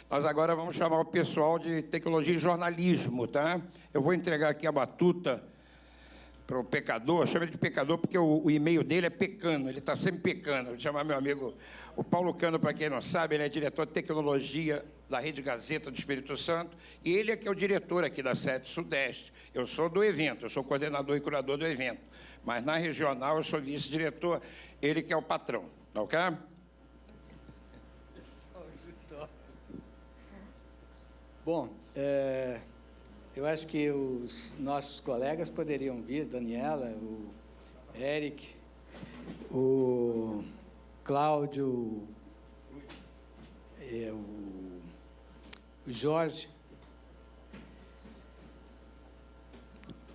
Nós agora vamos chamar o pessoal de tecnologia e jornalismo, tá? Eu vou entregar aqui a batuta para o pecador, chama ele de pecador porque o e-mail dele é pecando, ele está sempre pecando. Vou chamar meu amigo, o Paulo Cano, para quem não sabe, ele é diretor de tecnologia da Rede Gazeta do Espírito Santo, e ele é que é o diretor aqui da sede Sudeste. Eu sou do evento, eu sou coordenador e curador do evento, mas na regional eu sou vice-diretor, ele que é o patrão, tá ok? Bom, eu acho que os nossos colegas poderiam vir, Daniela, o Eric, o Cláudio, o Jorge,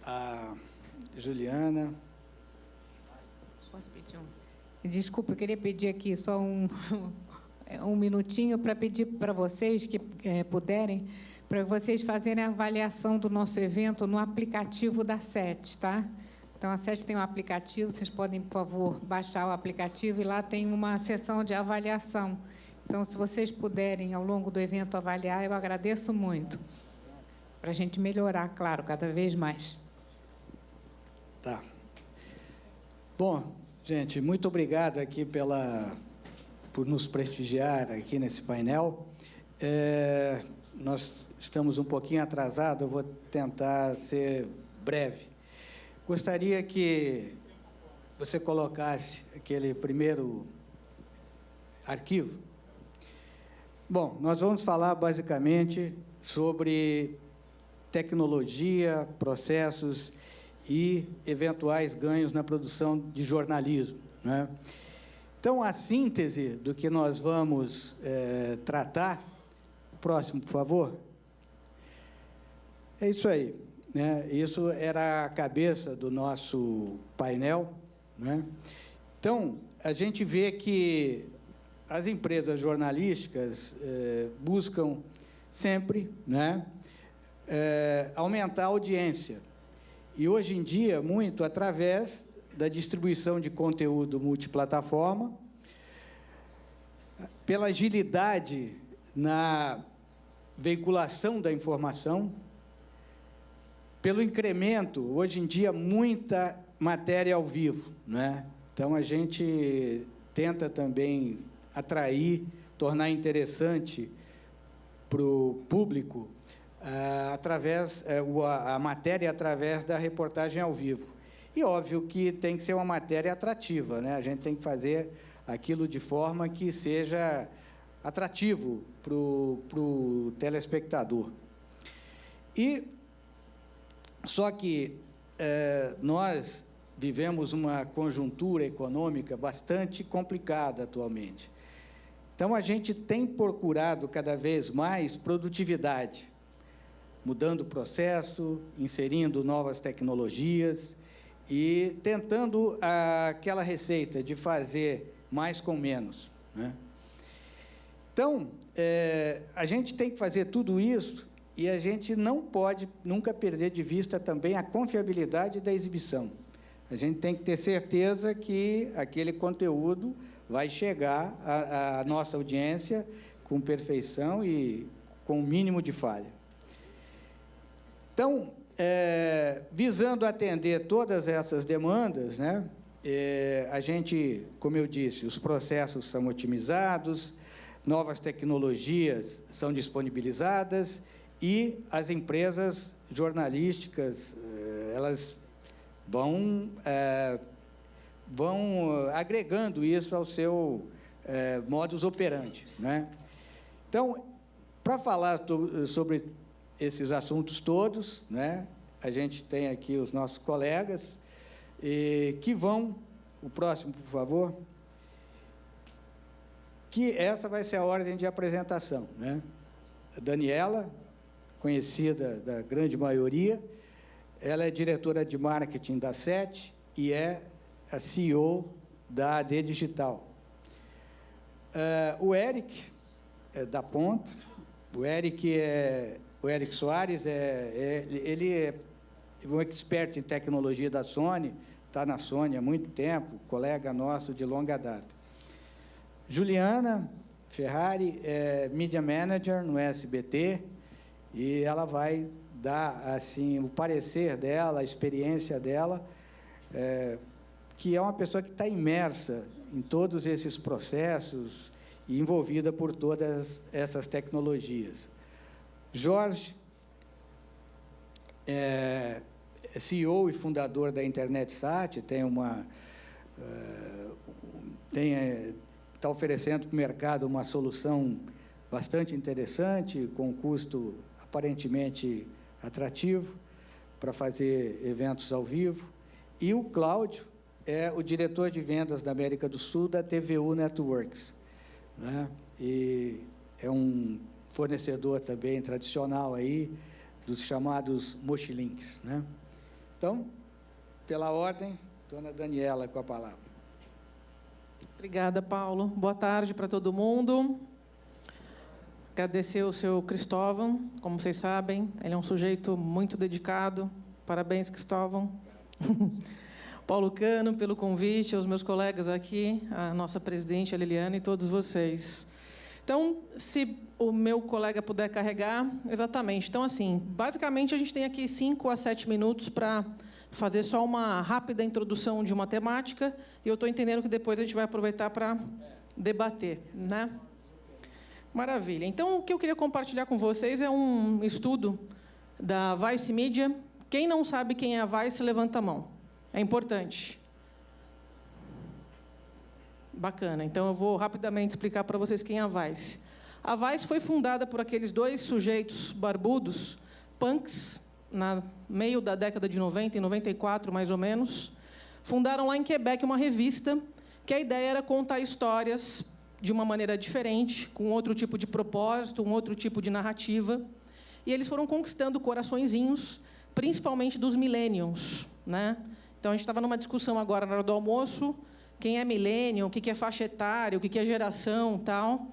a Juliana. Posso pedir Desculpa, eu queria pedir aqui só um minutinho para pedir para vocês que puderem, para vocês fazerem a avaliação do nosso evento no aplicativo da SET, tá? Então, a SET tem um aplicativo, vocês podem, por favor, baixar o aplicativo, e lá tem uma seção de avaliação. Então, se vocês puderem, ao longo do evento, avaliar, eu agradeço muito, para a gente melhorar, claro, cada vez mais. Tá. Bom, gente, muito obrigado aqui por nos prestigiar aqui nesse painel. Nós estamos um pouquinho atrasados, eu vou tentar ser breve. Gostaria que você colocasse aquele primeiro arquivo. Bom, nós vamos falar basicamente sobre tecnologia, processos e eventuais ganhos na produção de jornalismo, né? Então, a síntese do que nós vamos tratar... Próximo, por favor. É isso aí, né? Isso era a cabeça do nosso painel, né? Então, a gente vê que as empresas jornalísticas buscam sempre, né, aumentar a audiência. E, hoje em dia, muito através da distribuição de conteúdo multiplataforma, pela agilidade na veiculação da informação, pelo incremento, hoje em dia, muita matéria ao vivo, né? Então, a gente tenta também atrair, tornar interessante para o público a matéria através da reportagem ao vivo. E, óbvio, que tem que ser uma matéria atrativa, né? A gente tem que fazer aquilo de forma que seja atrativo para o telespectador. Só que nós vivemos uma conjuntura econômica bastante complicada atualmente. Então, a gente tem procurado cada vez mais produtividade, mudando o processo, inserindo novas tecnologias e tentando aquela receita de fazer mais com menos, né? Então, a gente tem que fazer tudo isso, e a gente não pode nunca perder de vista também a confiabilidade da exibição. A gente tem que ter certeza que aquele conteúdo vai chegar à nossa audiência com perfeição e com o mínimo de falha. Então, visando atender todas essas demandas, né, a gente, como eu disse, os processos são otimizados, novas tecnologias são disponibilizadas e as empresas jornalísticas, elas vão agregando isso ao seu modus operandi, né? Então, para falar sobre esses assuntos todos, né, a gente tem aqui os nossos colegas que vão... O próximo, por favor. Que essa vai ser a ordem de apresentação, né? A Daniela, conhecida da grande maioria, ela é diretora de marketing da SET e é a CEO da AD Digital. O Eric, da Ponta, o Eric Soares, ele é um expert em tecnologia da Sony, está na Sony há muito tempo, colega nosso de longa data. Juliana, Ferrari é Media Manager no SBT e ela vai dar assim o parecer dela, a experiência dela, que é uma pessoa que está imersa em todos esses processos e envolvida por todas essas tecnologias. Jorge é CEO e fundador da InternetSat, está oferecendo para o mercado uma solução bastante interessante, com custo aparentemente atrativo, para fazer eventos ao vivo. E o Cláudio é o diretor de vendas da América do Sul da TVU Networks, né? E é um fornecedor também tradicional aí dos chamados mochilinks, né? Então, pela ordem, dona Daniela com a palavra. Obrigada, Paulo. Boa tarde para todo mundo. Agradecer o seu Cristóvão, como vocês sabem, ele é um sujeito muito dedicado. Parabéns, Cristóvão. Paulo Cano, pelo convite, aos meus colegas aqui, a nossa presidente, a Liliana, e todos vocês. Então, se o meu colega puder carregar, exatamente. Então, assim, basicamente, a gente tem aqui 5 a 7 minutos para fazer só uma rápida introdução de uma temática, e eu estou entendendo que depois a gente vai aproveitar para debater, né? Maravilha. Então, o que eu queria compartilhar com vocês é um estudo da Vice Media. Quem não sabe quem é a Vice, levanta a mão. É importante. Bacana. Então, eu vou rapidamente explicar para vocês quem é a Vice. A Vice foi fundada por aqueles 2 sujeitos barbudos, punks, no meio da década de 90, em 94, mais ou menos. Fundaram lá em Quebec uma revista, que a ideia era contar histórias de uma maneira diferente, com outro tipo de propósito, um outro tipo de narrativa. E eles foram conquistando coraçõezinhos, principalmente dos millennials, né? Então, a gente estava numa discussão agora na hora do almoço, quem é millennial, o que é faixa etária, o que é geração, tal.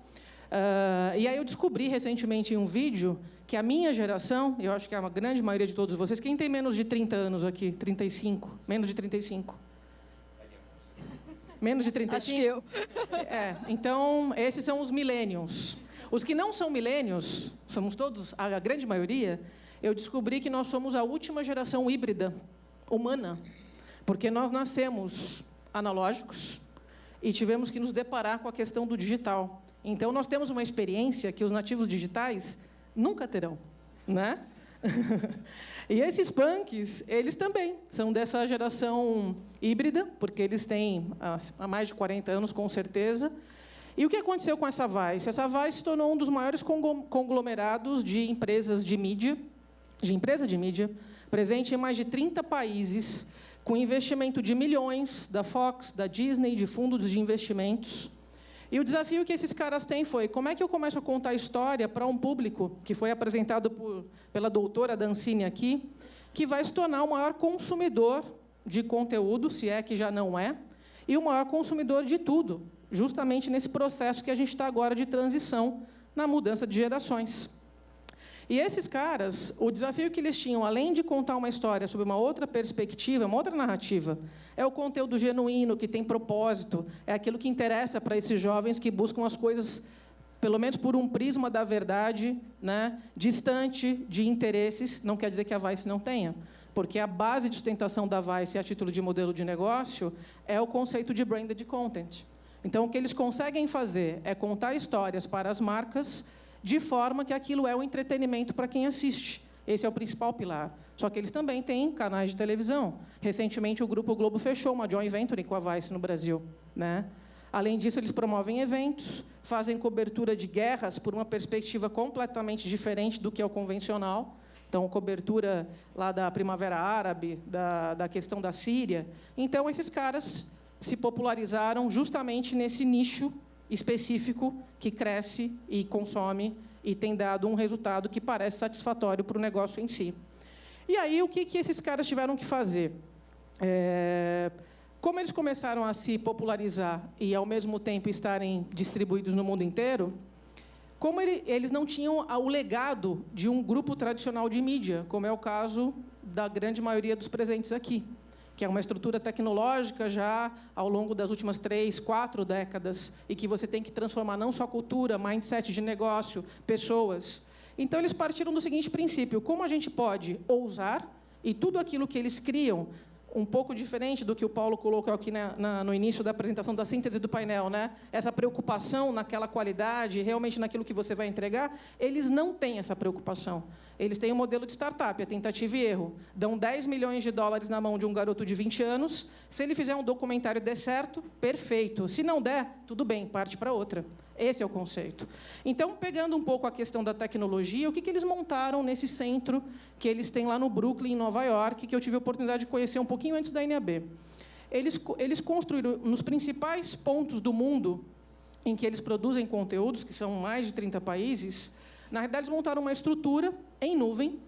E aí eu descobri recentemente em um vídeo que a minha geração, eu acho que a grande maioria de todos vocês, quem tem menos de 30 anos aqui? 35? Menos de 35? Menos de 35? Acho que eu. Então, esses são os millennials. Os que não são millennials, somos todos, a grande maioria, eu descobri que nós somos a última geração híbrida humana, porque nós nascemos analógicos e tivemos que nos deparar com a questão do digital. Então, nós temos uma experiência que os nativos digitais nunca terão, né? E esses punks, eles também são dessa geração híbrida, porque eles têm há mais de 40 anos, com certeza. E o que aconteceu com essa Vice? Essa Vice se tornou um dos maiores conglomerados de empresas de mídia, presente em mais de 30 países, com investimento de milhões da Fox, da Disney, de fundos de investimentos. E o desafio que esses caras têm foi, como é que eu começo a contar a história para um público, que foi apresentado pela doutora Dancini aqui, que vai se tornar o maior consumidor de conteúdo, se é que já não é, e o maior consumidor de tudo, justamente nesse processo que a gente está agora de transição, na mudança de gerações. E esses caras, o desafio que eles tinham, além de contar uma história sobre uma outra perspectiva, uma outra narrativa, é o conteúdo genuíno, que tem propósito, é aquilo que interessa para esses jovens que buscam as coisas, pelo menos por um prisma da verdade, né, distante de interesses. Não quer dizer que a Vice não tenha, porque a base de sustentação da Vice, a título de modelo de negócio, é o conceito de branded content. Então, o que eles conseguem fazer é contar histórias para as marcas de forma que aquilo é o entretenimento para quem assiste. Esse é o principal pilar. Só que eles também têm canais de televisão. Recentemente, o Grupo Globo fechou uma joint venture com a Vice no Brasil, né? Além disso, eles promovem eventos, fazem cobertura de guerras por uma perspectiva completamente diferente do que é o convencional. Então, cobertura lá da Primavera Árabe, da questão da Síria. Então, esses caras se popularizaram justamente nesse nicho específico que cresce e consome e tem dado um resultado que parece satisfatório para o negócio em si. E aí, o que esses caras tiveram que fazer? Como eles começaram a se popularizar e, ao mesmo tempo, estarem distribuídos no mundo inteiro, como eles não tinham o legado de um grupo tradicional de mídia, como é o caso da grande maioria dos presentes aqui. que é uma estrutura tecnológica já ao longo das últimas 3, 4 décadas, e que você tem que transformar não só cultura, mindset de negócio, pessoas. Então, eles partiram do seguinte princípio: como a gente pode ousar, e tudo aquilo que eles criam, um pouco diferente do que o Paulo colocou aqui no início da apresentação da síntese do painel, né? Essa preocupação naquela qualidade, realmente naquilo que você vai entregar, eles não têm essa preocupação. Eles têm um modelo de startup, a tentativa e erro. Dão 10 milhões de dólares na mão de um garoto de 20 anos. Se ele fizer um documentário e der certo, perfeito. Se não der, tudo bem, parte para outra. Esse é o conceito. Então, pegando um pouco a questão da tecnologia, o que eles montaram nesse centro que eles têm lá no Brooklyn, em Nova York, que eu tive a oportunidade de conhecer um pouquinho antes da NAB. Eles construíram, nos principais pontos do mundo em que eles produzem conteúdos, que são mais de 30 países, na realidade, eles montaram uma estrutura em nuvem,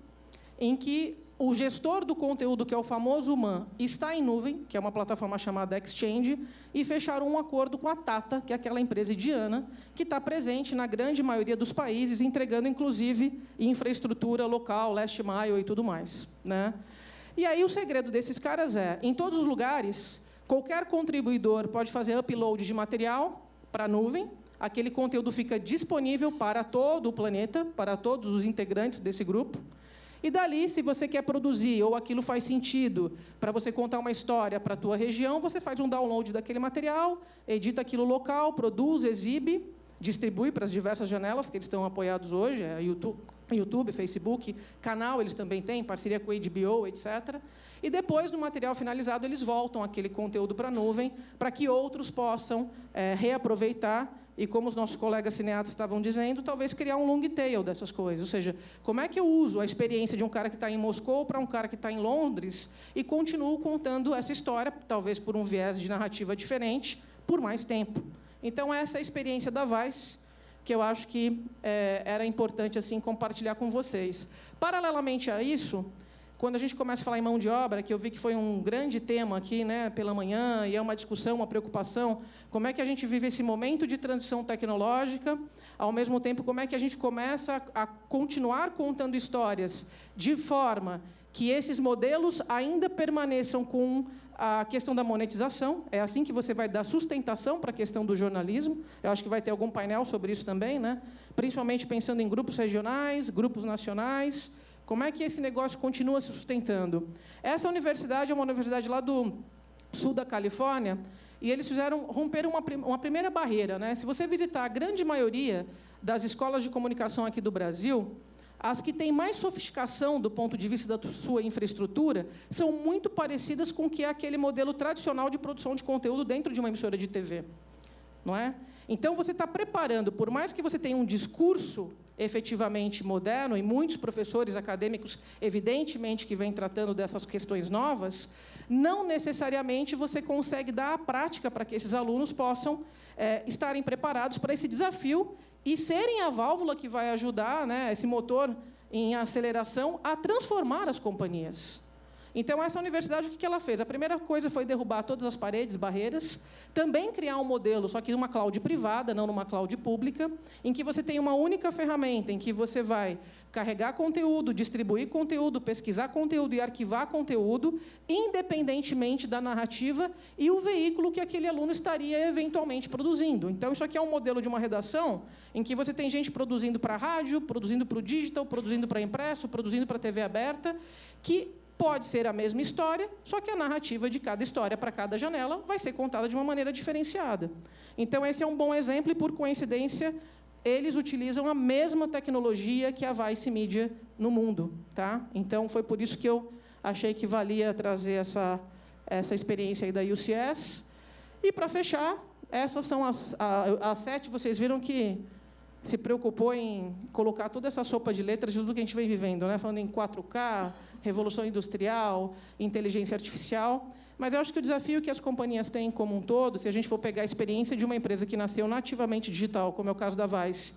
em que o gestor do conteúdo, que é o famoso MAN, está em nuvem, que é uma plataforma chamada Exchange, e fecharam um acordo com a Tata, que é aquela empresa indiana, que está presente na grande maioria dos países, entregando, inclusive, infraestrutura local, last mile e tudo mais, né? E aí o segredo desses caras é, em todos os lugares, qualquer contribuidor pode fazer upload de material para a nuvem. Aquele conteúdo fica disponível para todo o planeta, para todos os integrantes desse grupo. E dali, se você quer produzir, ou aquilo faz sentido para você contar uma história para a tua região, você faz um download daquele material, edita aquilo local, produz, exibe, distribui para as diversas janelas que eles estão apoiados hoje, YouTube, Facebook, canal eles também têm, parceria com a HBO, etc. E depois, no material finalizado, eles voltam aquele conteúdo para a nuvem, para que outros possam reaproveitar. E como os nossos colegas cineastas estavam dizendo, talvez criar um long tail dessas coisas. Ou seja, como é que eu uso a experiência de um cara que está em Moscou para um cara que está em Londres e continuo contando essa história, talvez por um viés de narrativa diferente, por mais tempo. Então, essa é a experiência da Vice, que eu acho que era importante assim compartilhar com vocês. Paralelamente a isso, quando a gente começa a falar em mão de obra, que eu vi que foi um grande tema aqui, né, pela manhã, e é uma discussão, uma preocupação, como é que a gente vive esse momento de transição tecnológica, ao mesmo tempo, como é que a gente começa a continuar contando histórias de forma que esses modelos ainda permaneçam com a questão da monetização. É assim que você vai dar sustentação para a questão do jornalismo. Eu acho que vai ter algum painel sobre isso também, né? Principalmente pensando em grupos regionais, grupos nacionais. Como é que esse negócio continua se sustentando? Essa universidade é uma universidade lá do sul da Califórnia, e eles romperam uma primeira barreira, né? Se você visitar a grande maioria das escolas de comunicação aqui do Brasil, as que têm mais sofisticação do ponto de vista da sua infraestrutura são muito parecidas com o que é aquele modelo tradicional de produção de conteúdo dentro de uma emissora de TV, não é? Então, você está preparando, por mais que você tenha um discurso efetivamente moderno, e muitos professores acadêmicos, evidentemente, que vêm tratando dessas questões novas, não necessariamente você consegue dar a prática para que esses alunos possam estarem preparados para esse desafio e serem a válvula que vai ajudar, né, esse motor em aceleração a transformar as companhias. Então, essa universidade, o que ela fez? A primeira coisa foi derrubar todas as paredes, barreiras, também criar um modelo, só que numa cloud privada, não numa cloud pública, em que você tem uma única ferramenta, em que você vai carregar conteúdo, distribuir conteúdo, pesquisar conteúdo e arquivar conteúdo, independentemente da narrativa e o veículo que aquele aluno estaria eventualmente produzindo. Então, isso aqui é um modelo de uma redação em que você tem gente produzindo para rádio, produzindo para o digital, produzindo para impresso, produzindo para TV aberta, que pode ser a mesma história, só que a narrativa de cada história para cada janela vai ser contada de uma maneira diferenciada. Então, esse é um bom exemplo e, por coincidência, eles utilizam a mesma tecnologia que a Vice Media no mundo, tá? Então, foi por isso que eu achei que valia trazer essa experiência aí da UCS. E, para fechar, essas são as 7. Vocês viram que se preocupou em colocar toda essa sopa de letras de tudo que a gente vem vivendo, né? Falando em 4K, revolução industrial, inteligência artificial. Mas eu acho que o desafio que as companhias têm como um todo, se a gente for pegar a experiência de uma empresa que nasceu nativamente digital, como é o caso da Vice,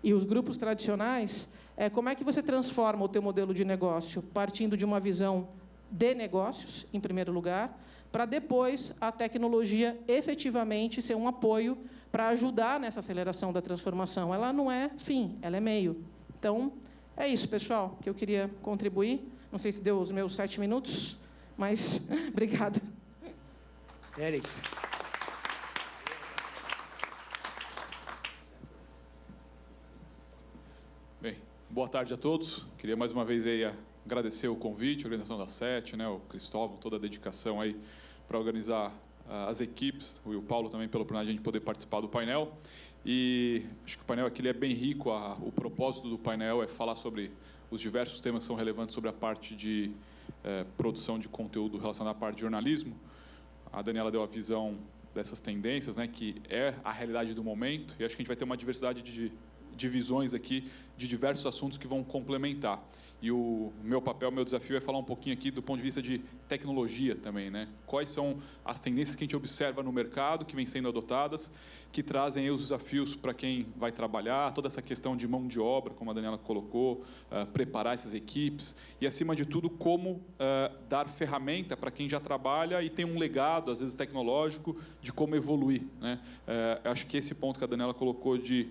e os grupos tradicionais, é como é que você transforma o teu modelo de negócio, partindo de uma visão de negócios, em primeiro lugar, para depois a tecnologia efetivamente ser um apoio para ajudar nessa aceleração da transformação. Ela não é fim, ela é meio. Então, é isso, pessoal, que eu queria contribuir. Não sei se deu os meus 7 minutos, Mas, obrigada. Érica. Bem, boa tarde a todos. Queria mais uma vez aí agradecer o convite, a organização da SET, né, o Cristóvão, toda a dedicação aí para organizar as equipes, o Paulo também pela oportunidade de a gente poder participar do painel. E acho que o painel aqui ele é bem rico, o propósito do painel é falar sobre os diversos temas que são relevantes sobre a parte de produção de conteúdo relacionado à parte de jornalismo. A Daniela deu a visão dessas tendências, né, que é a realidade do momento, e acho que a gente vai ter uma diversidade de visões aqui de diversos assuntos que vão complementar. E o meu papel, meu desafio é falar um pouquinho aqui do ponto de vista de tecnologia também, né? Quais são as tendências que a gente observa no mercado, que vêm sendo adotadas, que trazem aí os desafios para quem vai trabalhar, toda essa questão de mão de obra, como a Daniela colocou, preparar essas equipes e, acima de tudo, como dar ferramenta para quem já trabalha e tem um legado, às vezes tecnológico, de como evoluir, né? Acho que esse ponto que a Daniela colocou de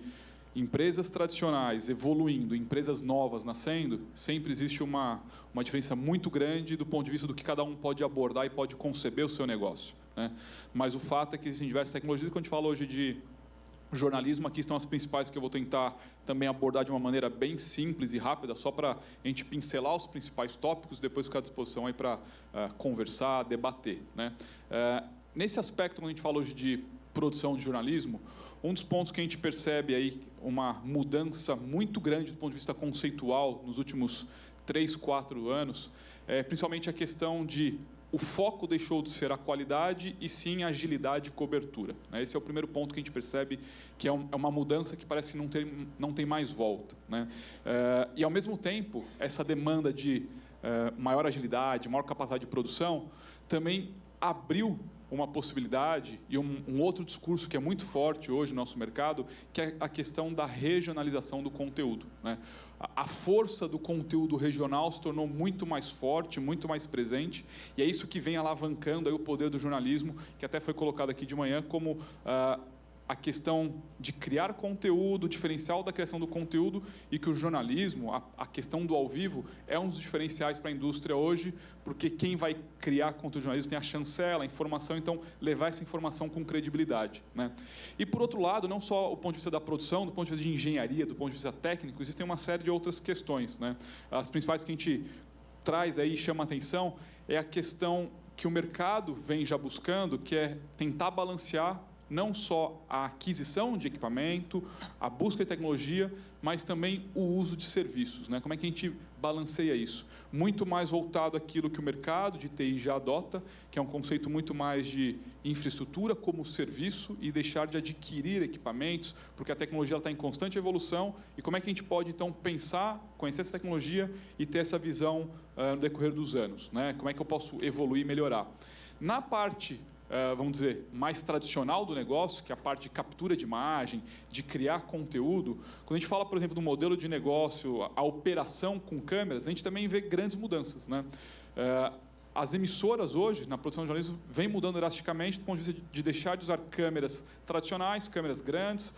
empresas tradicionais evoluindo, empresas novas nascendo, sempre existe uma diferença muito grande do ponto de vista do que cada um pode abordar e pode conceber o seu negócio, né? Mas o fato é que existem diversas tecnologias. Quando a gente fala hoje de jornalismo, aqui estão as principais que eu vou tentar também abordar de uma maneira bem simples e rápida, só para a gente pincelar os principais tópicos, depois ficar à disposição aí para conversar, debater, né? Nesse aspecto, quando a gente fala hoje de produção de jornalismo, um dos pontos que a gente percebe aí uma mudança muito grande do ponto de vista conceitual nos últimos 3, 4 anos, principalmente a questão de o foco deixou de ser a qualidade e sim a agilidade e cobertura, né? Esse é o primeiro ponto que a gente percebe que é uma mudança que parece que não tem mais volta, né? E, ao mesmo tempo, essa demanda de maior agilidade, maior capacidade de produção, também abriu uma possibilidade e um outro discurso que é muito forte hoje no nosso mercado, que é a questão da regionalização do conteúdo, né? A força do conteúdo regional se tornou muito mais forte, muito mais presente, e é isso que vem alavancando aí o poder do jornalismo, que até foi colocado aqui de manhã como a questão de criar conteúdo, o diferencial da criação do conteúdo, e que o jornalismo, a questão do ao vivo, é um dos diferenciais para a indústria hoje, porque quem vai criar conteúdo de jornalismo tem a chancela, a informação, então levar essa informação com credibilidade, né? E, por outro lado, não só o ponto de vista da produção, do ponto de vista de engenharia, do ponto de vista técnico, existem uma série de outras questões, né? As principais que a gente traz aí e chama a atenção é a questão que o mercado vem já buscando, que é tentar balancear não só a aquisição de equipamento, a busca de tecnologia, mas também o uso de serviços, né? Como é que a gente balanceia isso? Muito mais voltado àquilo que o mercado de TI já adota, que é um conceito muito mais de infraestrutura como serviço e deixar de adquirir equipamentos, porque a tecnologia está em constante evolução, e como é que a gente pode, então, pensar, conhecer essa tecnologia e ter essa visão no decorrer dos anos, né? Como é que eu posso evoluir e melhorar? Na parte vamos dizer, mais tradicional do negócio, que é a parte de captura de imagem, de criar conteúdo. Quando a gente fala, por exemplo, do modelo de negócio, a operação com câmeras, a gente também vê grandes mudanças, né? As emissoras hoje, na produção de jornalismo, vêm mudando drasticamente do ponto de vista de deixar de usar câmeras tradicionais, câmeras grandes,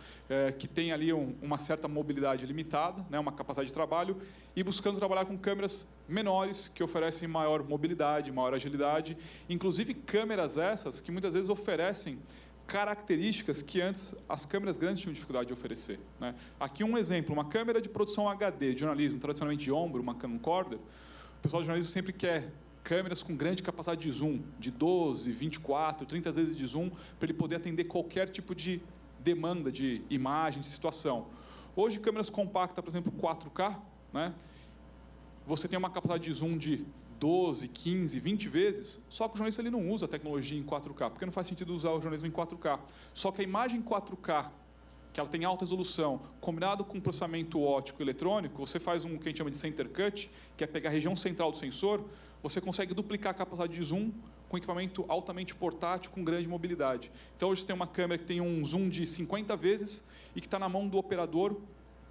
que têm ali uma certa mobilidade limitada, né, uma capacidade de trabalho, e buscando trabalhar com câmeras menores, que oferecem maior mobilidade, maior agilidade, inclusive câmeras essas que muitas vezes oferecem características que antes as câmeras grandes tinham dificuldade de oferecer, né? Aqui um exemplo, uma câmera de produção HD de jornalismo, tradicionalmente de ombro, uma camcorder. O pessoal de jornalismo sempre quer câmeras com grande capacidade de zoom, de 12, 24, 30 vezes de zoom, para ele poder atender qualquer tipo de demanda de imagem, de situação. Hoje, câmeras compactas, por exemplo, 4K, né? Você tem uma capacidade de zoom de 12, 15, 20 vezes, só que o jornalista ele não usa a tecnologia em 4K, porque não faz sentido usar o jornalismo em 4K. Só que a imagem 4K, que ela tem alta resolução, combinado com processamento óptico e eletrônico, você faz um que a gente chama de center cut, que é pegar a região central do sensor, você consegue duplicar a capacidade de zoom com equipamento altamente portátil, com grande mobilidade. Então, hoje você tem uma câmera que tem um zoom de 50 vezes e que está na mão do operador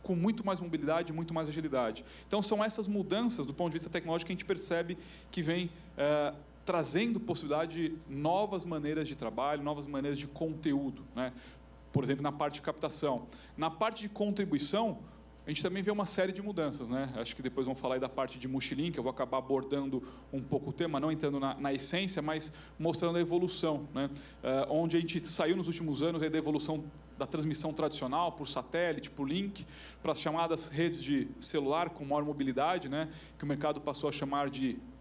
com muito mais mobilidade, muito mais agilidade. Então, são essas mudanças, do ponto de vista tecnológico, que a gente percebe que vem trazendo possibilidade de novas maneiras de trabalho, novas maneiras de conteúdo, né? Por exemplo, na parte de captação. Na parte de contribuição, a gente também vê uma série de mudanças, né? Acho que depois vamos falar aí da parte de mochilinho, que eu vou acabar abordando um pouco o tema, não entrando na essência, mas mostrando a evolução, né? Onde a gente saiu nos últimos anos aí da evolução da transmissão tradicional por satélite, por link, para as chamadas redes de celular com maior mobilidade, né? Que o mercado passou a chamar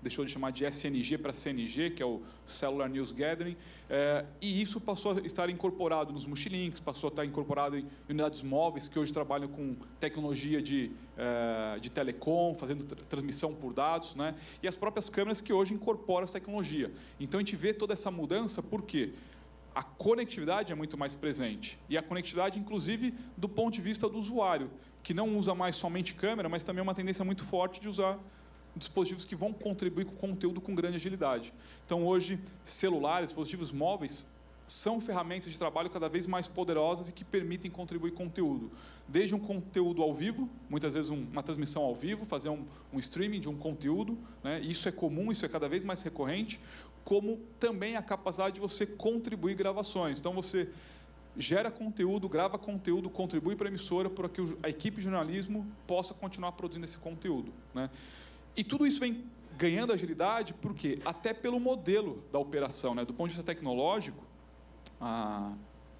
deixou de chamar de SNG para CNG, que é o Cellular News Gathering, e isso passou a estar incorporado nos mochilinks, passou a estar incorporado em unidades móveis que hoje trabalham com tecnologia de telecom, fazendo transmissão por dados, né? E as próprias câmeras que hoje incorporam essa tecnologia. Então, a gente vê toda essa mudança porque a conectividade é muito mais presente. E a conectividade, inclusive, do ponto de vista do usuário, que não usa mais somente câmera, mas também é uma tendência muito forte de usar dispositivos que vão contribuir com conteúdo com grande agilidade. Então, hoje, celulares, dispositivos móveis, são ferramentas de trabalho cada vez mais poderosas e que permitem contribuir conteúdo. Desde um conteúdo ao vivo, muitas vezes uma transmissão ao vivo, fazer um streaming de um conteúdo, né? Isso é comum, isso é cada vez mais recorrente, como também a capacidade de você contribuir gravações. Então, você gera conteúdo, grava conteúdo, contribui para a emissora para que a equipe de jornalismo possa continuar produzindo esse conteúdo, né? E tudo isso vem ganhando agilidade, porque até pelo modelo da operação, né? Do ponto de vista tecnológico, a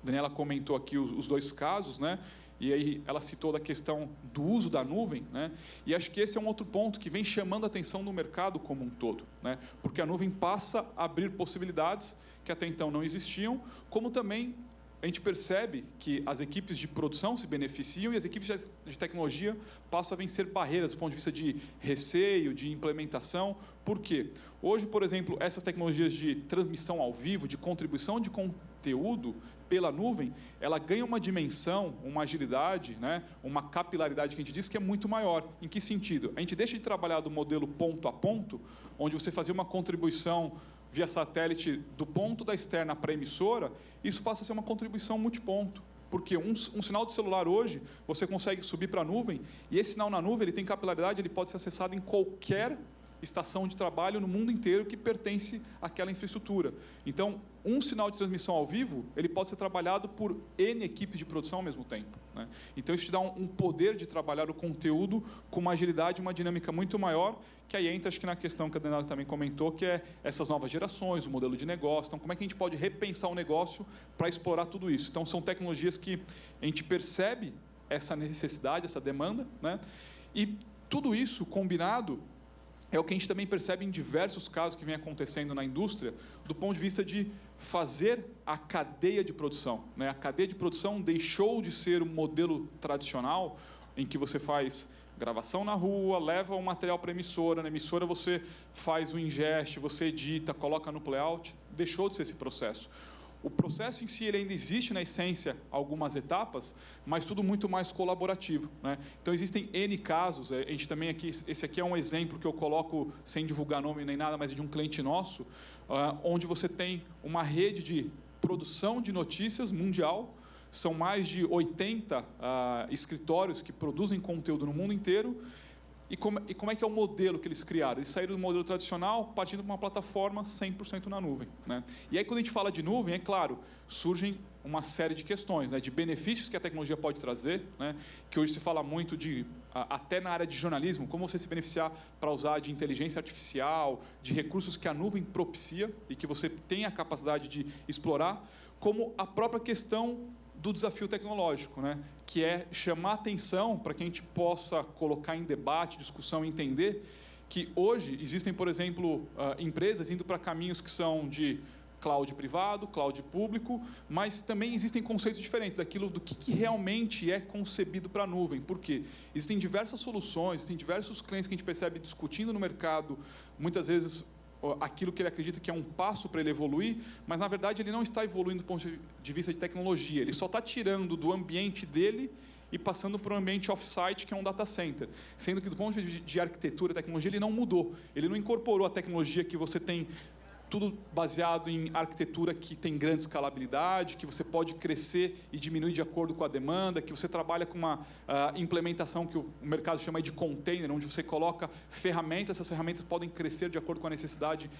Daniela comentou aqui os dois casos, né? E aí ela citou da questão do uso da nuvem, né? E acho que esse é um outro ponto que vem chamando a atenção do mercado como um todo, né? Porque a nuvem passa a abrir possibilidades que até então não existiam, como também a gente percebe que as equipes de produção se beneficiam e as equipes de tecnologia passam a vencer barreiras do ponto de vista de receio, de implementação. Por quê? Hoje, por exemplo, essas tecnologias de transmissão ao vivo, de contribuição de conteúdo pela nuvem, ela ganha uma dimensão, uma agilidade, né? Uma capilaridade que a gente diz que é muito maior. Em que sentido? A gente deixa de trabalhar do modelo ponto a ponto, onde você fazia uma contribuição via satélite do ponto da externa para a emissora, isso passa a ser uma contribuição multiponto. Porque um sinal de celular hoje, você consegue subir para a nuvem, e esse sinal na nuvem ele tem capilaridade, ele pode ser acessado em qualquer estação de trabalho no mundo inteiro que pertence àquela infraestrutura. Então, um sinal de transmissão ao vivo, ele pode ser trabalhado por N equipes de produção ao mesmo tempo, né? Então, isso te dá um poder de trabalhar o conteúdo com uma agilidade, uma dinâmica muito maior, que aí entra, acho que na questão que a Daniela também comentou, que é essas novas gerações, o modelo de negócio. Então, como é que a gente pode repensar o negócio para explorar tudo isso? Então, são tecnologias que a gente percebe essa necessidade, essa demanda, né? E tudo isso combinado é o que a gente também percebe em diversos casos que vem acontecendo na indústria, do ponto de vista de fazer a cadeia de produção, né? A cadeia de produção deixou de ser um modelo tradicional, em que você faz gravação na rua, leva o material para a emissora, na emissora você faz o ingest, você edita, coloca no playout, deixou de ser esse processo. O processo em si ele ainda existe na essência algumas etapas, mas tudo muito mais colaborativo, né? Então existem N casos, a gente também aqui, esse aqui é um exemplo que eu coloco sem divulgar nome nem nada, mas é de um cliente nosso, onde você tem uma rede de produção de notícias mundial, são mais de 80 escritórios que produzem conteúdo no mundo inteiro. E como é que é o modelo que eles criaram? Eles saíram do modelo tradicional, partindo para uma plataforma 100% na nuvem, né? E aí, quando a gente fala de nuvem, é claro, surgem uma série de questões, né? De benefícios que a tecnologia pode trazer, né? Que hoje se fala muito até na área de jornalismo, como você se beneficiar para usar de inteligência artificial, de recursos que a nuvem propicia e que você tem a capacidade de explorar, como a própria questão do desafio tecnológico, né? Que é chamar atenção para que a gente possa colocar em debate, discussão e entender que hoje existem, por exemplo, empresas indo para caminhos que são de cloud privado, cloud público, mas também existem conceitos diferentes daquilo do que realmente é concebido para a nuvem. Por quê? Existem diversas soluções, existem diversos clientes que a gente percebe discutindo no mercado, muitas vezes aquilo que ele acredita que é um passo para ele evoluir, mas, na verdade, ele não está evoluindo do ponto de vista de tecnologia. Ele só está tirando do ambiente dele e passando para um ambiente off-site, que é um data center. Sendo que, do ponto de vista de arquitetura e tecnologia, ele não mudou. Ele não incorporou a tecnologia que você tem tudo baseado em arquitetura que tem grande escalabilidade, que você pode crescer e diminuir de acordo com a demanda, que você trabalha com uma implementação que o mercado chama de container, onde você coloca ferramentas, essas ferramentas podem crescer de acordo com a necessidade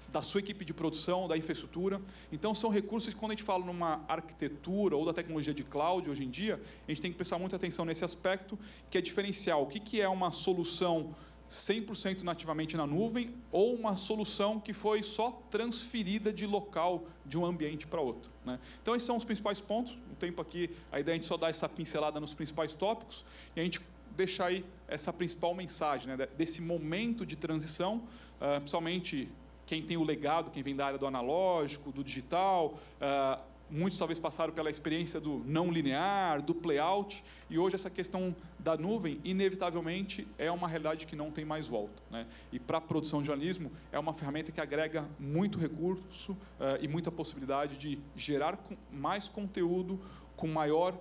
da sua equipe de produção, da infraestrutura. Então, são recursos que, quando a gente fala numa arquitetura ou da tecnologia de cloud, hoje em dia, a gente tem que prestar muita atenção nesse aspecto, que é diferenciar o que é uma solução 100% nativamente na nuvem ou uma solução que foi só transferida de local, de um ambiente para outro, né? Então, esses são os principais pontos. O tempo aqui, a ideia é a gente só dar essa pincelada nos principais tópicos e a gente deixar aí essa principal mensagem, né, desse momento de transição, principalmente quem tem o legado, quem vem da área do analógico, do digital, muitos talvez passaram pela experiência do não linear, do playout, e hoje essa questão da nuvem, inevitavelmente, é uma realidade que não tem mais volta, né? E para a produção de jornalismo, é uma ferramenta que agrega muito recurso e muita possibilidade de gerar mais conteúdo com maior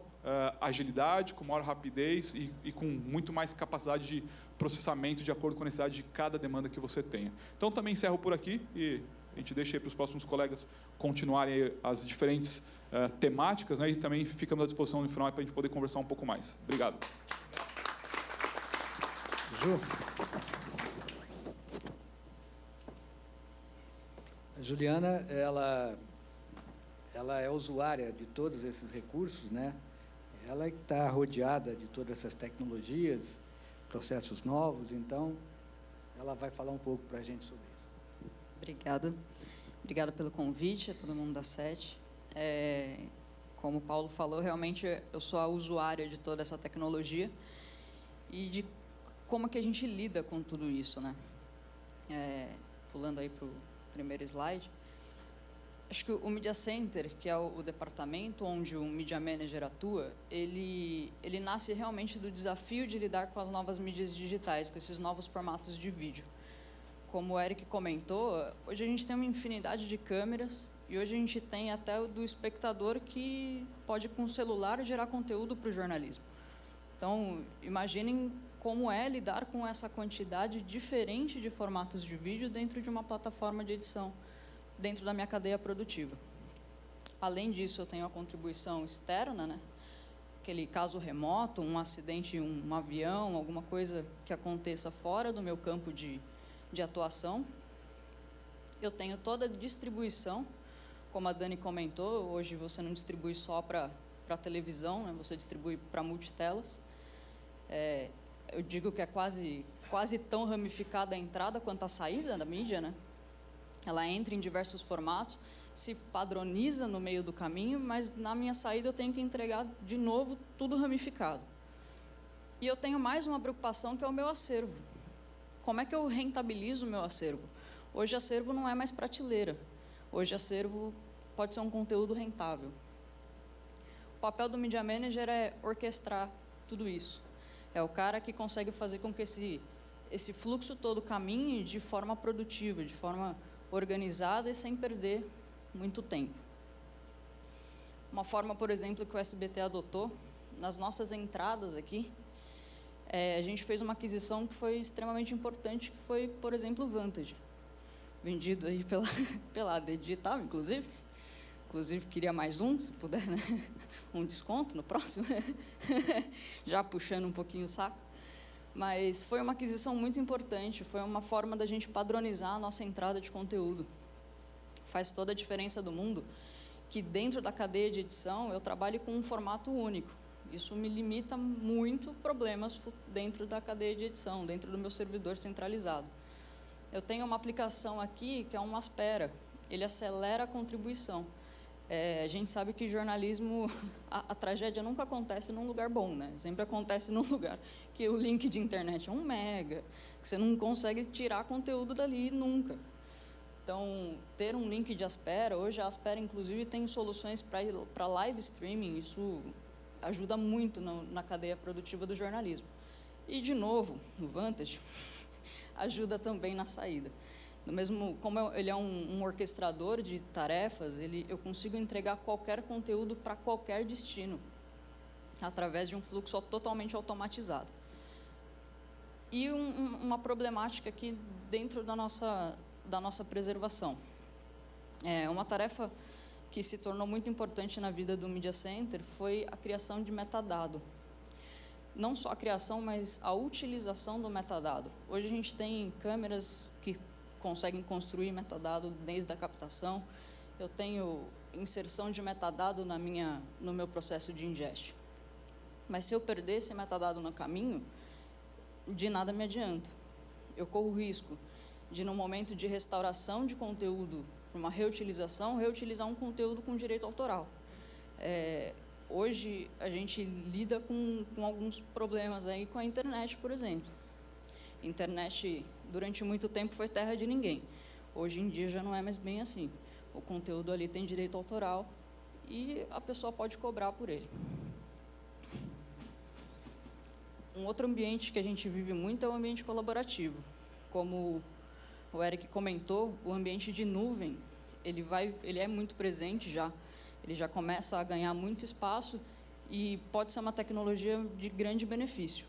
agilidade, com maior rapidez e com muito mais capacidade de processamento de acordo com a necessidade de cada demanda que você tenha. Então, também encerro por aqui e a gente deixa aí para os próximos colegas continuarem as diferentes temáticas, né? E também ficamos à disposição no final para a gente poder conversar um pouco mais. Obrigado. Ju. A Juliana, ela é usuária de todos esses recursos, né? Ela está rodeada de todas essas tecnologias, processos novos, então ela vai falar um pouco para a gente sobre isso. Obrigada. Obrigada pelo convite, a todo mundo da SET. Como o Paulo falou, realmente eu sou a usuária de toda essa tecnologia e de como que a gente lida com tudo isso, né? Pulando aí para o primeiro slide. Acho que o Media Center, que é o departamento onde o Media Manager atua, ele nasce realmente do desafio de lidar com as novas mídias digitais, com esses novos formatos de vídeo. Como o Eric comentou, hoje a gente tem uma infinidade de câmeras e hoje a gente tem até o do espectador que pode, com o celular, gerar conteúdo para o jornalismo. Então, imaginem como é lidar com essa quantidade diferente de formatos de vídeo dentro de uma plataforma de edição, dentro da minha cadeia produtiva. Além disso, eu tenho a contribuição externa, né? Aquele caso remoto, um acidente em um avião, alguma coisa que aconteça fora do meu campo de atuação. Eu tenho toda a distribuição, como a Dani comentou, hoje você não distribui só para televisão, né? Você distribui para multitelas. Eu digo que é quase tão ramificada a entrada quanto a saída da mídia, né? Ela entra em diversos formatos, se padroniza no meio do caminho, mas na minha saída eu tenho que entregar de novo tudo ramificado. E eu tenho mais uma preocupação, que é o meu acervo. Como é que eu rentabilizo o meu acervo? Hoje acervo não é mais prateleira. Hoje acervo pode ser um conteúdo rentável. O papel do Media Manager é orquestrar tudo isso. É o cara que consegue fazer com que esse fluxo todo caminhe de forma produtiva, de forma organizada e sem perder muito tempo. Uma forma, por exemplo, que o SBT adotou, nas nossas entradas aqui, a gente fez uma aquisição que foi extremamente importante, que foi, por exemplo, o Vantage, vendido aí pela AD Digital, inclusive. Inclusive, queria mais um, se puder, né? Um desconto no próximo, já puxando um pouquinho o saco. Mas foi uma aquisição muito importante, foi uma forma da gente padronizar a nossa entrada de conteúdo. Faz toda a diferença do mundo que dentro da cadeia de edição eu trabalho com um formato único. Isso me limita muito problemas dentro da cadeia de edição, dentro do meu servidor centralizado. Eu tenho uma aplicação aqui que é um Aspera, ele acelera a contribuição. A gente sabe que jornalismo, a tragédia nunca acontece num lugar bom, né? Sempre acontece num lugar que o link de internet é 1 mega, que você não consegue tirar conteúdo dali nunca. Então, ter um link de Aspera, hoje a Aspera, inclusive, tem soluções para live streaming, isso ajuda muito na cadeia produtiva do jornalismo. E, de novo, o Vantage ajuda também na saída. Como ele é um orquestrador de tarefas, eu consigo entregar qualquer conteúdo para qualquer destino, através de um fluxo totalmente automatizado. E uma problemática aqui dentro da nossa preservação. Uma tarefa que se tornou muito importante na vida do Media Center foi a criação de metadado. Não só a criação, mas a utilização do metadado. Hoje a gente tem câmeras que conseguem construir metadado desde a captação. Eu tenho inserção de metadado no meu processo de ingest. Mas se eu perder esse metadado no caminho, de nada me adianta. Eu corro o risco de, no momento de restauração de conteúdo, uma reutilização, reutilizar um conteúdo com direito autoral. Hoje, a gente lida com alguns problemas aí com a internet, por exemplo. A internet, durante muito tempo, foi terra de ninguém. Hoje em dia, já não é mais bem assim. O conteúdo ali tem direito autoral e a pessoa pode cobrar por ele. Um outro ambiente que a gente vive muito é o ambiente colaborativo. Como o Eric comentou, o ambiente de nuvem, ele é muito presente já. Ele já começa a ganhar muito espaço e pode ser uma tecnologia de grande benefício,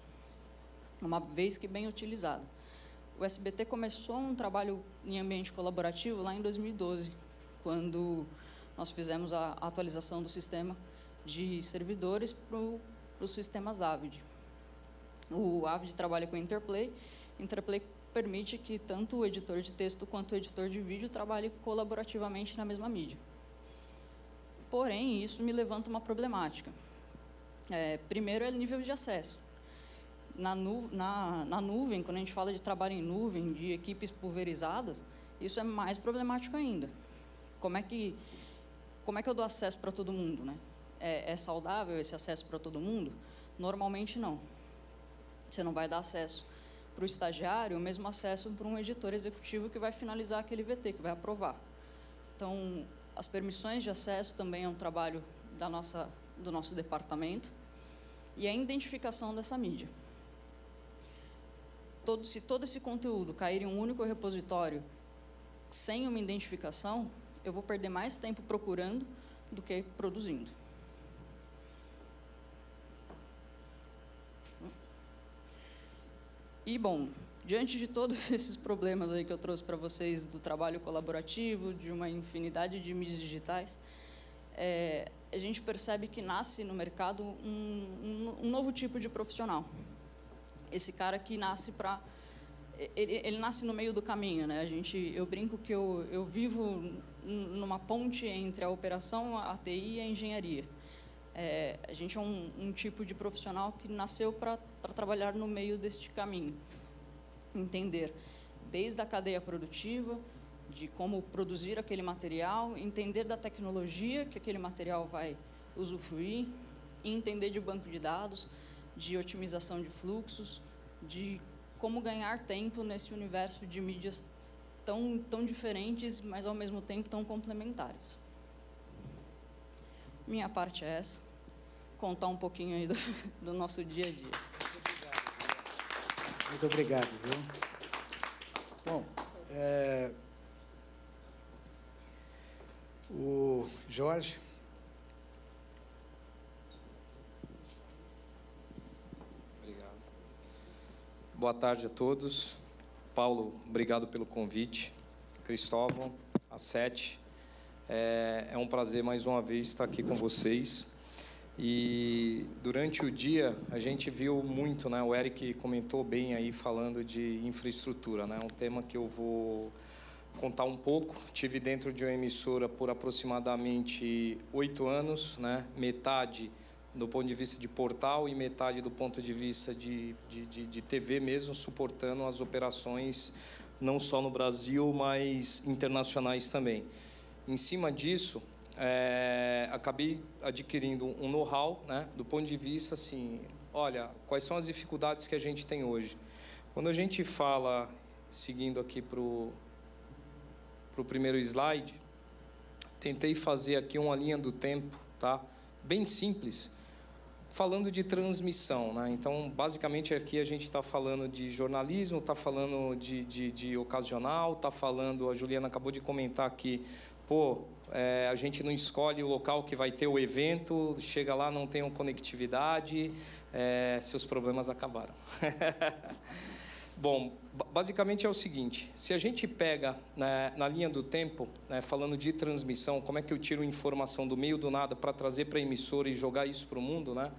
uma vez que bem utilizada. O SBT começou um trabalho em ambiente colaborativo lá em 2012, quando nós fizemos a atualização do sistema de servidores para os sistemas Avid. O Avid trabalha com Interplay. Interplay permite que tanto o editor de texto quanto o editor de vídeo trabalhem colaborativamente na mesma mídia. Porém, isso me levanta uma problemática. Primeiro é o nível de acesso. Na nuvem, quando a gente fala de trabalho em nuvem, de equipes pulverizadas, isso é mais problemático ainda. Como é que eu dou acesso para todo mundo, né? É saudável esse acesso para todo mundo? Normalmente não. Você não vai dar acesso para o estagiário, o mesmo acesso para um editor executivo que vai finalizar aquele VT, que vai aprovar. Então, as permissões de acesso também é um trabalho do nosso departamento, e a identificação dessa mídia. Se todo esse conteúdo cair em um único repositório sem uma identificação, eu vou perder mais tempo procurando do que produzindo. E, bom, diante de todos esses problemas aí que eu trouxe para vocês do trabalho colaborativo, de uma infinidade de mídias digitais, a gente percebe que nasce no mercado um novo tipo de profissional. Esse cara que nasce para... Ele nasce no meio do caminho, né? Eu brinco que eu vivo numa ponte entre a operação, a TI e a engenharia. A gente é um tipo de profissional que nasceu para trabalhar no meio deste caminho. Entender desde a cadeia produtiva, de como produzir aquele material, entender da tecnologia que aquele material vai usufruir, e entender de banco de dados, de otimização de fluxos, de como ganhar tempo nesse universo de mídias tão diferentes, mas ao mesmo tempo tão complementares. Minha parte é essa, contar um pouquinho aí do nosso dia a dia. Muito obrigado, viu? Bom, o Jorge. Obrigado. Boa tarde a todos. Paulo, obrigado pelo convite. Cristóvão, a Sete. É um prazer mais uma vez estar aqui com vocês. E durante o dia a gente viu muito, né? O Eric comentou bem aí falando de infraestrutura, né? Um tema que eu vou contar um pouco. Tive dentro de uma emissora por aproximadamente 8 anos, né? Metade do ponto de vista de portal e metade do ponto de vista de TV mesmo, suportando as operações não só no Brasil, mas internacionais também. Em cima disso, acabei adquirindo um know-how, né, do ponto de vista, assim, olha, quais são as dificuldades que a gente tem hoje. Quando a gente fala, seguindo aqui para o primeiro slide, tentei fazer aqui uma linha do tempo, tá? Bem simples, falando de transmissão, né? Então, basicamente, aqui a gente está falando de jornalismo, está falando de ocasional, está falando, a Juliana acabou de comentar aqui, a gente não escolhe o local que vai ter o evento, chega lá, não tem conectividade, seus problemas acabaram. Bom, basicamente é o seguinte, se a gente pega, né, na linha do tempo, né, falando de transmissão, como é que eu tiro informação do meio do nada para trazer para a emissora e jogar isso para o mundo, né?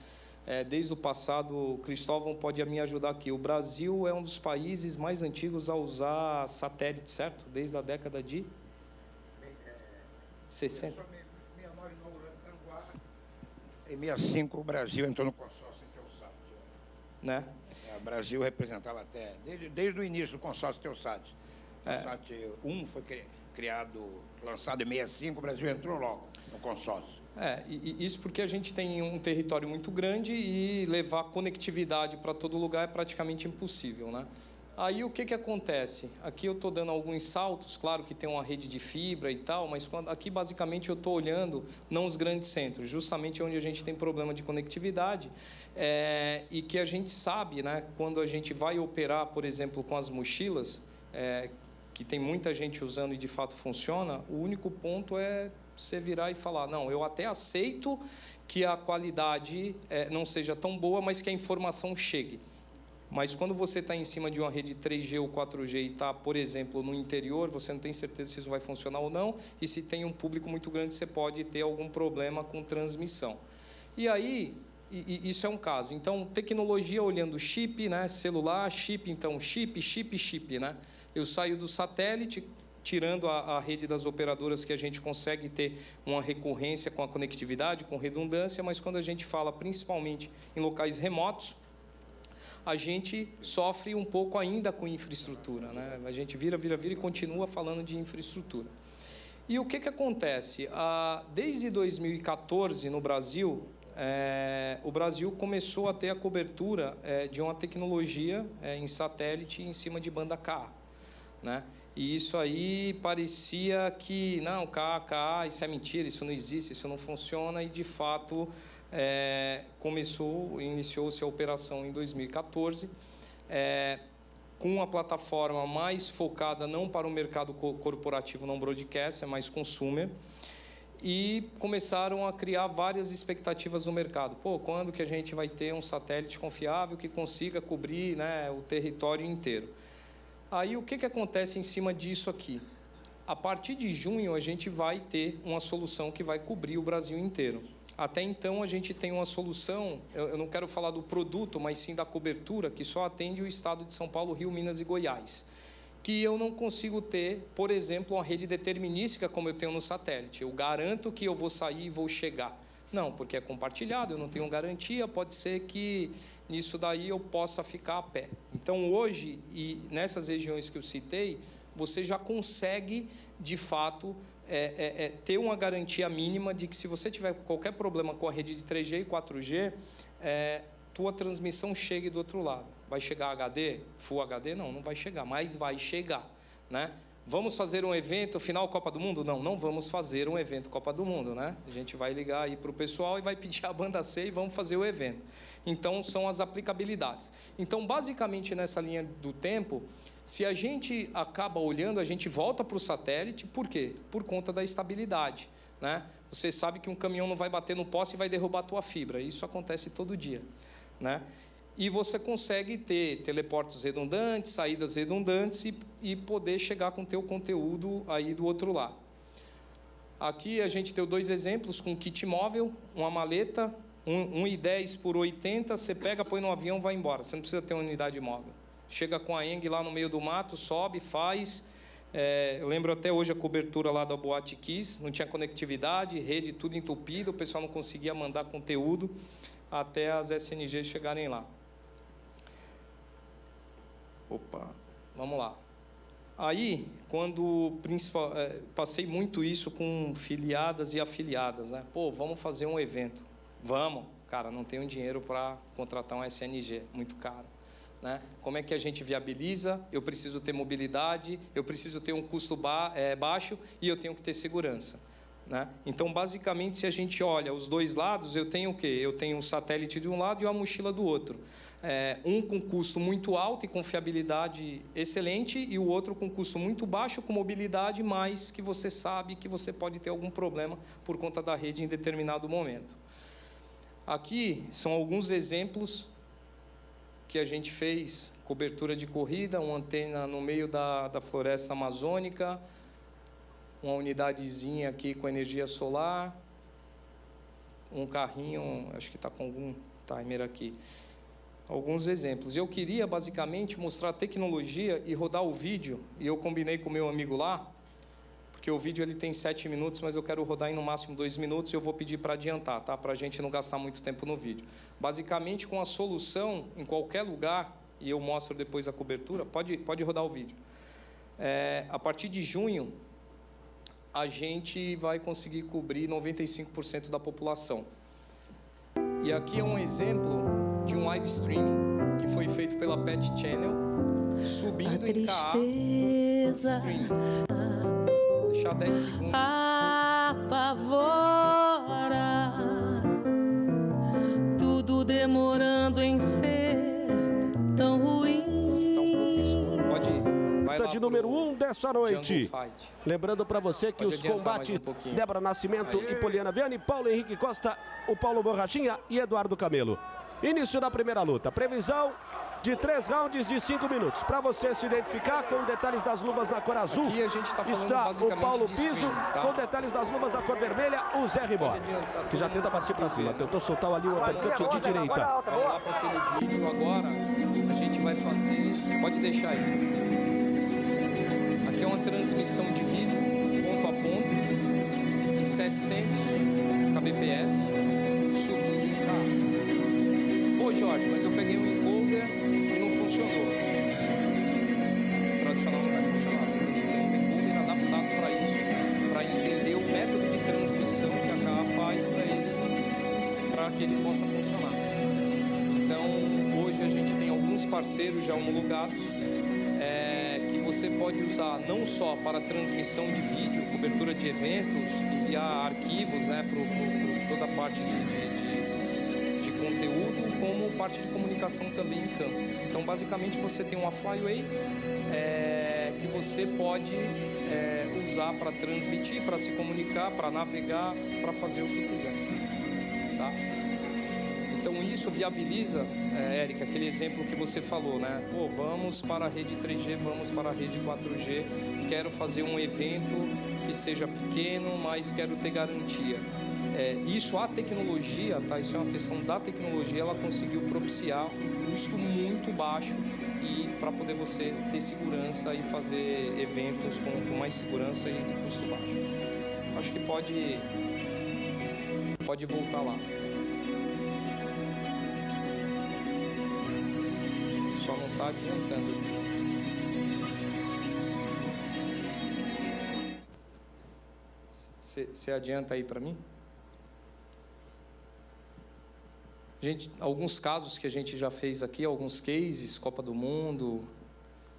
desde o passado, o Cristóvão pode me ajudar aqui. O Brasil é um dos países mais antigos a usar satélite, certo? Desde a década de 60. Em 65, o Brasil entrou no consórcio Intelsat. Né? O Brasil representava até, desde o início do consórcio Intelsat. O Intelsat 1 foi criado, lançado em 65, o Brasil entrou logo no consórcio. Isso porque a gente tem um território muito grande e levar conectividade para todo lugar é praticamente impossível, né? Aí o que acontece? Aqui eu estou dando alguns saltos, claro que tem uma rede de fibra e tal, mas aqui basicamente eu estou olhando não os grandes centros, justamente onde a gente tem problema de conectividade, e que a gente sabe, né, quando a gente vai operar, por exemplo, com as mochilas, que tem muita gente usando e de fato funciona, o único ponto é você virar e falar, não, eu até aceito que a qualidade não seja tão boa, mas que a informação chegue. Mas quando você está em cima de uma rede 3G ou 4G e está, por exemplo, no interior, você não tem certeza se isso vai funcionar ou não, e se tem um público muito grande, você pode ter algum problema com transmissão. E aí, isso é um caso. Então, tecnologia olhando chip, né, celular, chip, então chip, né? Eu saio do satélite, tirando a rede das operadoras, que a gente consegue ter uma recorrência com a conectividade, com redundância, mas quando a gente fala principalmente em locais remotos, a gente sofre um pouco ainda com infraestrutura, né? A gente vira e continua falando de infraestrutura. E o que acontece? Desde 2014, no Brasil, o Brasil começou a ter a cobertura de uma tecnologia em satélite em cima de banda Ka, né? E isso aí parecia que, não, Ka, isso é mentira, isso não existe, isso não funciona, e de fato iniciou-se a operação em 2014, com uma plataforma mais focada não para o mercado corporativo, não broadcast, é mais consumer, e começaram a criar várias expectativas no mercado. Quando que a gente vai ter um satélite confiável que consiga cobrir, né, o território inteiro? Aí o que acontece em cima disso aqui? A partir de junho a gente vai ter uma solução que vai cobrir o Brasil inteiro. Até então, a gente tem uma solução, eu não quero falar do produto, mas sim da cobertura, que só atende o estado de São Paulo, Rio, Minas e Goiás. Que eu não consigo ter, por exemplo, uma rede determinística como eu tenho no satélite. Eu garanto que eu vou sair e vou chegar. Não, porque é compartilhado, eu não tenho garantia, pode ser que nisso daí eu possa ficar a pé. Então, hoje, e nessas regiões que eu citei, você já consegue, de fato, ter uma garantia mínima de que, se você tiver qualquer problema com a rede de 3G e 4G, tua transmissão chegue do outro lado. Vai chegar HD? Full HD? Não vai chegar, mas vai chegar, né? Vamos fazer um evento final Copa do Mundo? Não vamos fazer um evento Copa do Mundo, né? A gente vai ligar aí para o pessoal e vai pedir a banda C e vamos fazer o evento. Então, são as aplicabilidades. Então, basicamente, nessa linha do tempo, se a gente acaba olhando, a gente volta para o satélite. Por quê? Por conta da estabilidade, né? Você sabe que um caminhão não vai bater no poste e vai derrubar a tua fibra. Isso acontece todo dia, né? E você consegue ter teleportes redundantes, saídas redundantes e poder chegar com o teu conteúdo aí do outro lado. Aqui a gente deu 2 exemplos com kit móvel, uma maleta, 1,10 por 80, você pega, põe no avião, vai embora. Você não precisa ter uma unidade móvel. Chega com a ENG lá no meio do mato, sobe, faz. Eu lembro até hoje a cobertura lá da Boate Kiss, não tinha conectividade, rede tudo entupido, o pessoal não conseguia mandar conteúdo até as SNG chegarem lá. Opa, vamos lá. Aí, passei muito isso com filiadas e afiliadas, né? Vamos fazer um evento. Vamos. Cara, não tenho dinheiro para contratar um SNG, muito caro, né? Como é que a gente viabiliza? Eu preciso ter mobilidade, eu preciso ter um custo baixo e eu tenho que ter segurança, né? Então, basicamente, se a gente olha os dois lados, eu tenho o quê? Eu tenho um satélite de um lado e uma mochila do outro. Um com custo muito alto e com fiabilidade excelente, e o outro com custo muito baixo, com mobilidade, mas que você sabe que você pode ter algum problema por conta da rede em determinado momento. Aqui são alguns exemplos que a gente fez: cobertura de corrida, uma antena no meio da floresta amazônica, uma unidadezinha aqui com energia solar, um carrinho, acho que está com algum timer aqui. Alguns exemplos. Eu queria, basicamente, mostrar a tecnologia e rodar o vídeo, e eu combinei com o meu amigo lá, porque o vídeo ele tem 7 minutos, mas eu quero rodar em no máximo 2 minutos, e eu vou pedir para adiantar, tá? Para a gente não gastar muito tempo no vídeo. Basicamente, com a solução, em qualquer lugar, e eu mostro depois a cobertura, pode rodar o vídeo. A partir de junho, a gente vai conseguir cobrir 95% da população. E aqui é um exemplo de um live streaming que foi feito pela Pet Channel, subindo em KA. Deixar 10 segundos. Apavora, tudo demorando em ser tão ruim. Tá um pouco escuro. Pode ir. Vai lá De número 1 dessa noite. Jungle Fight. Lembrando para você que Pode os adiantar combates mais um pouquinho. Débora Nascimento e Poliana Viane, Paulo Henrique Costa, o Paulo Borrachinha e Eduardo Camelo. Início da primeira luta. Previsão de 3 rounds de 5 minutos. Para você se identificar com detalhes das luvas na cor azul, Aqui a gente tá falando está o basicamente Paulo de Piso, streaming, tá? com detalhes das luvas da cor vermelha, o Zé Ribó, que já tenta partir para cima. Tentou soltar ali o uppercut de direita. Vamos lá para aquele vídeo agora. A gente vai fazer... Pode deixar aí. Aqui é uma transmissão de vídeo, ponto a ponto, em 700 kbps, subindo em KA. Pô, Jorge, mas eu peguei um encoder e não funcionou. O tradicional não vai funcionar. Você tem que ter um decoder adaptado para isso, para entender o método de transmissão que a KA faz para que ele possa funcionar. Então, hoje a gente tem alguns parceiros já homologados, que você pode usar não só para transmissão de vídeo, cobertura de eventos, enviar arquivos, para toda a parte de conteúdo, como parte de comunicação também em campo. Então, basicamente, você tem uma Flyway que você pode usar para transmitir, para se comunicar, para navegar, para fazer o que quiser. Tá? Então, isso viabiliza, Érica, aquele exemplo que você falou, né? Pô, vamos para a rede 3G, vamos para a rede 4G, quero fazer um evento que seja pequeno, mas quero ter garantia. Isso, a tecnologia, tá? Isso é uma questão da tecnologia, ela conseguiu propiciar um custo muito baixo e para poder você ter segurança e fazer eventos com mais segurança e custo baixo. Acho que pode voltar lá. Só não está adiantando. Você adianta aí para mim? Gente, alguns casos que a gente já fez aqui, alguns cases, Copa do Mundo,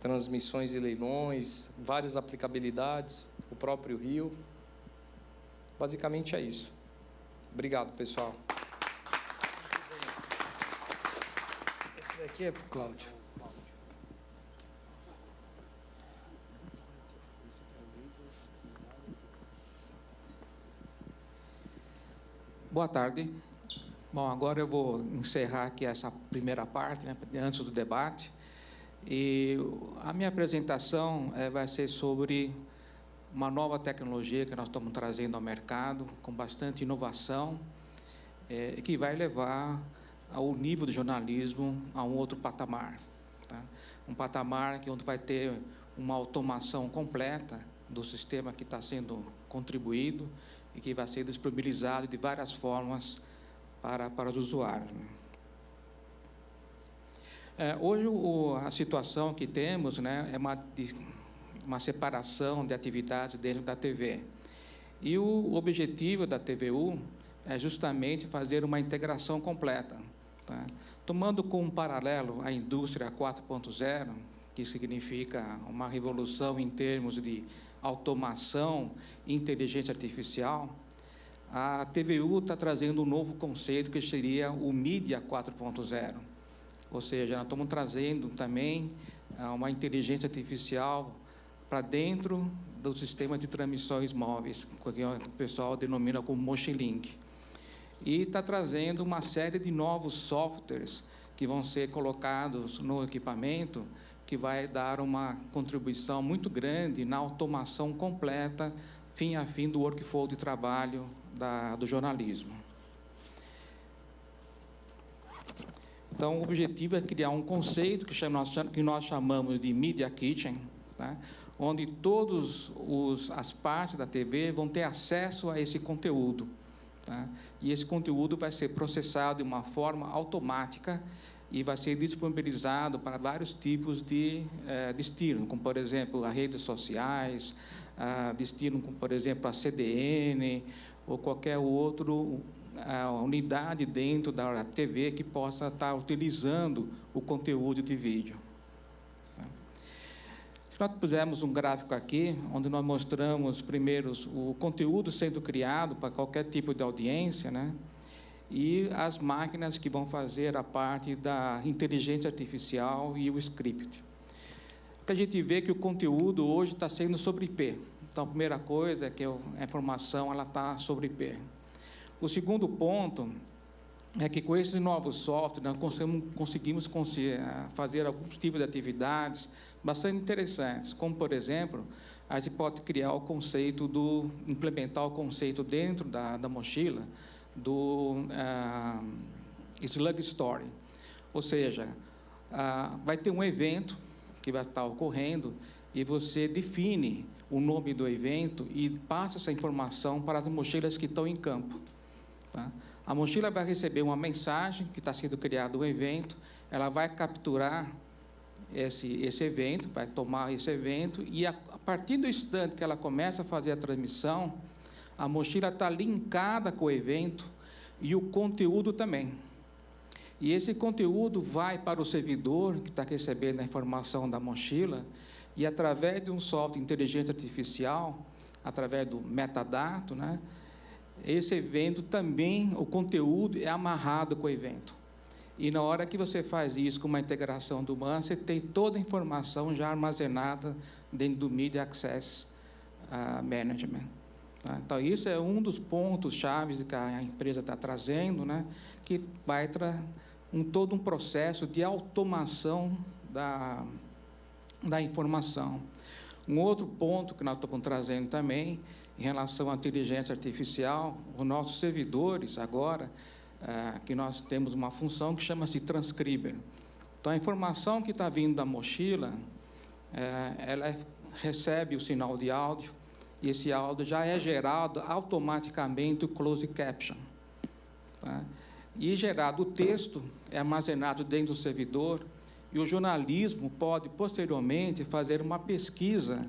transmissões e leilões, várias aplicabilidades, o próprio Rio. Basicamente é isso. Obrigado, pessoal. Esse aqui é para o Cláudio. Boa tarde. Bom, agora eu vou encerrar aqui essa primeira parte, né, antes do debate. E a minha apresentação vai ser sobre uma nova tecnologia que nós estamos trazendo ao mercado, com bastante inovação, que vai levar o nível do jornalismo a um outro patamar. Tá? Um patamar onde vai ter uma automação completa do sistema que está sendo contribuído e que vai ser disponibilizado de várias formas para os usuários. Hoje, a situação que temos, né, é uma separação de atividades dentro da TV. E o objetivo da TVU é justamente fazer uma integração completa. Tá? Tomando como paralelo a indústria 4.0, que significa uma revolução em termos de automação e inteligência artificial, a TVU está trazendo um novo conceito que seria o Mídia 4.0. Ou seja, nós estamos trazendo também uma inteligência artificial para dentro do sistema de transmissões móveis, que o pessoal denomina como Motion Link. E está trazendo uma série de novos softwares que vão ser colocados no equipamento, que vai dar uma contribuição muito grande na automação completa, fim a fim, do workflow de trabalho do jornalismo. Então, o objetivo é criar um conceito que nós chamamos de Media Kitchen, tá? Onde todas as partes da TV vão ter acesso a esse conteúdo. Tá? E esse conteúdo vai ser processado de uma forma automática e vai ser disponibilizado para vários tipos de destino, como, por exemplo, as redes sociais, destino, como, por exemplo, a CDN ou qualquer outra unidade dentro da TV que possa estar utilizando o conteúdo de vídeo. Se nós pusermos um gráfico aqui, onde nós mostramos, primeiro, o conteúdo sendo criado para qualquer tipo de audiência, né? E as máquinas que vão fazer a parte da inteligência artificial e o script. A gente vê que o conteúdo hoje está sendo sobre IP. Então, a primeira coisa é que a informação está sobre IP. O segundo ponto é que, com esses novos softwares, nós conseguimos fazer alguns tipos de atividades bastante interessantes, como, por exemplo, a gente pode criar o conceito implementar o conceito dentro da mochila do Slug Story. Ou seja, vai ter um evento que vai estar ocorrendo e você define o nome do evento e passa essa informação para as mochilas que estão em campo. Tá? A mochila vai receber uma mensagem que está sendo criado um evento, ela vai capturar esse evento, vai tomar esse evento, e a partir do instante que ela começa a fazer a transmissão, a mochila está linkada com o evento e o conteúdo também. E esse conteúdo vai para o servidor que está recebendo a informação da mochila, e através de um software de inteligência artificial, através do metadado, né, esse evento também, o conteúdo é amarrado com o evento. E na hora que você faz isso com uma integração do humano, você tem toda a informação já armazenada dentro do Media Access Management. Tá? Então, isso é um dos pontos chaves que a empresa está trazendo, né, que vai todo um processo de automação da informação. Um outro ponto que nós estamos trazendo também, em relação à inteligência artificial, os nossos servidores, agora, que nós temos uma função que chama-se transcriber. Então, a informação que está vindo da mochila, ela recebe o sinal de áudio, e esse áudio já é gerado automaticamente o closed caption. Tá? E gerado o texto, é armazenado dentro do servidor, e o jornalismo pode, posteriormente, fazer uma pesquisa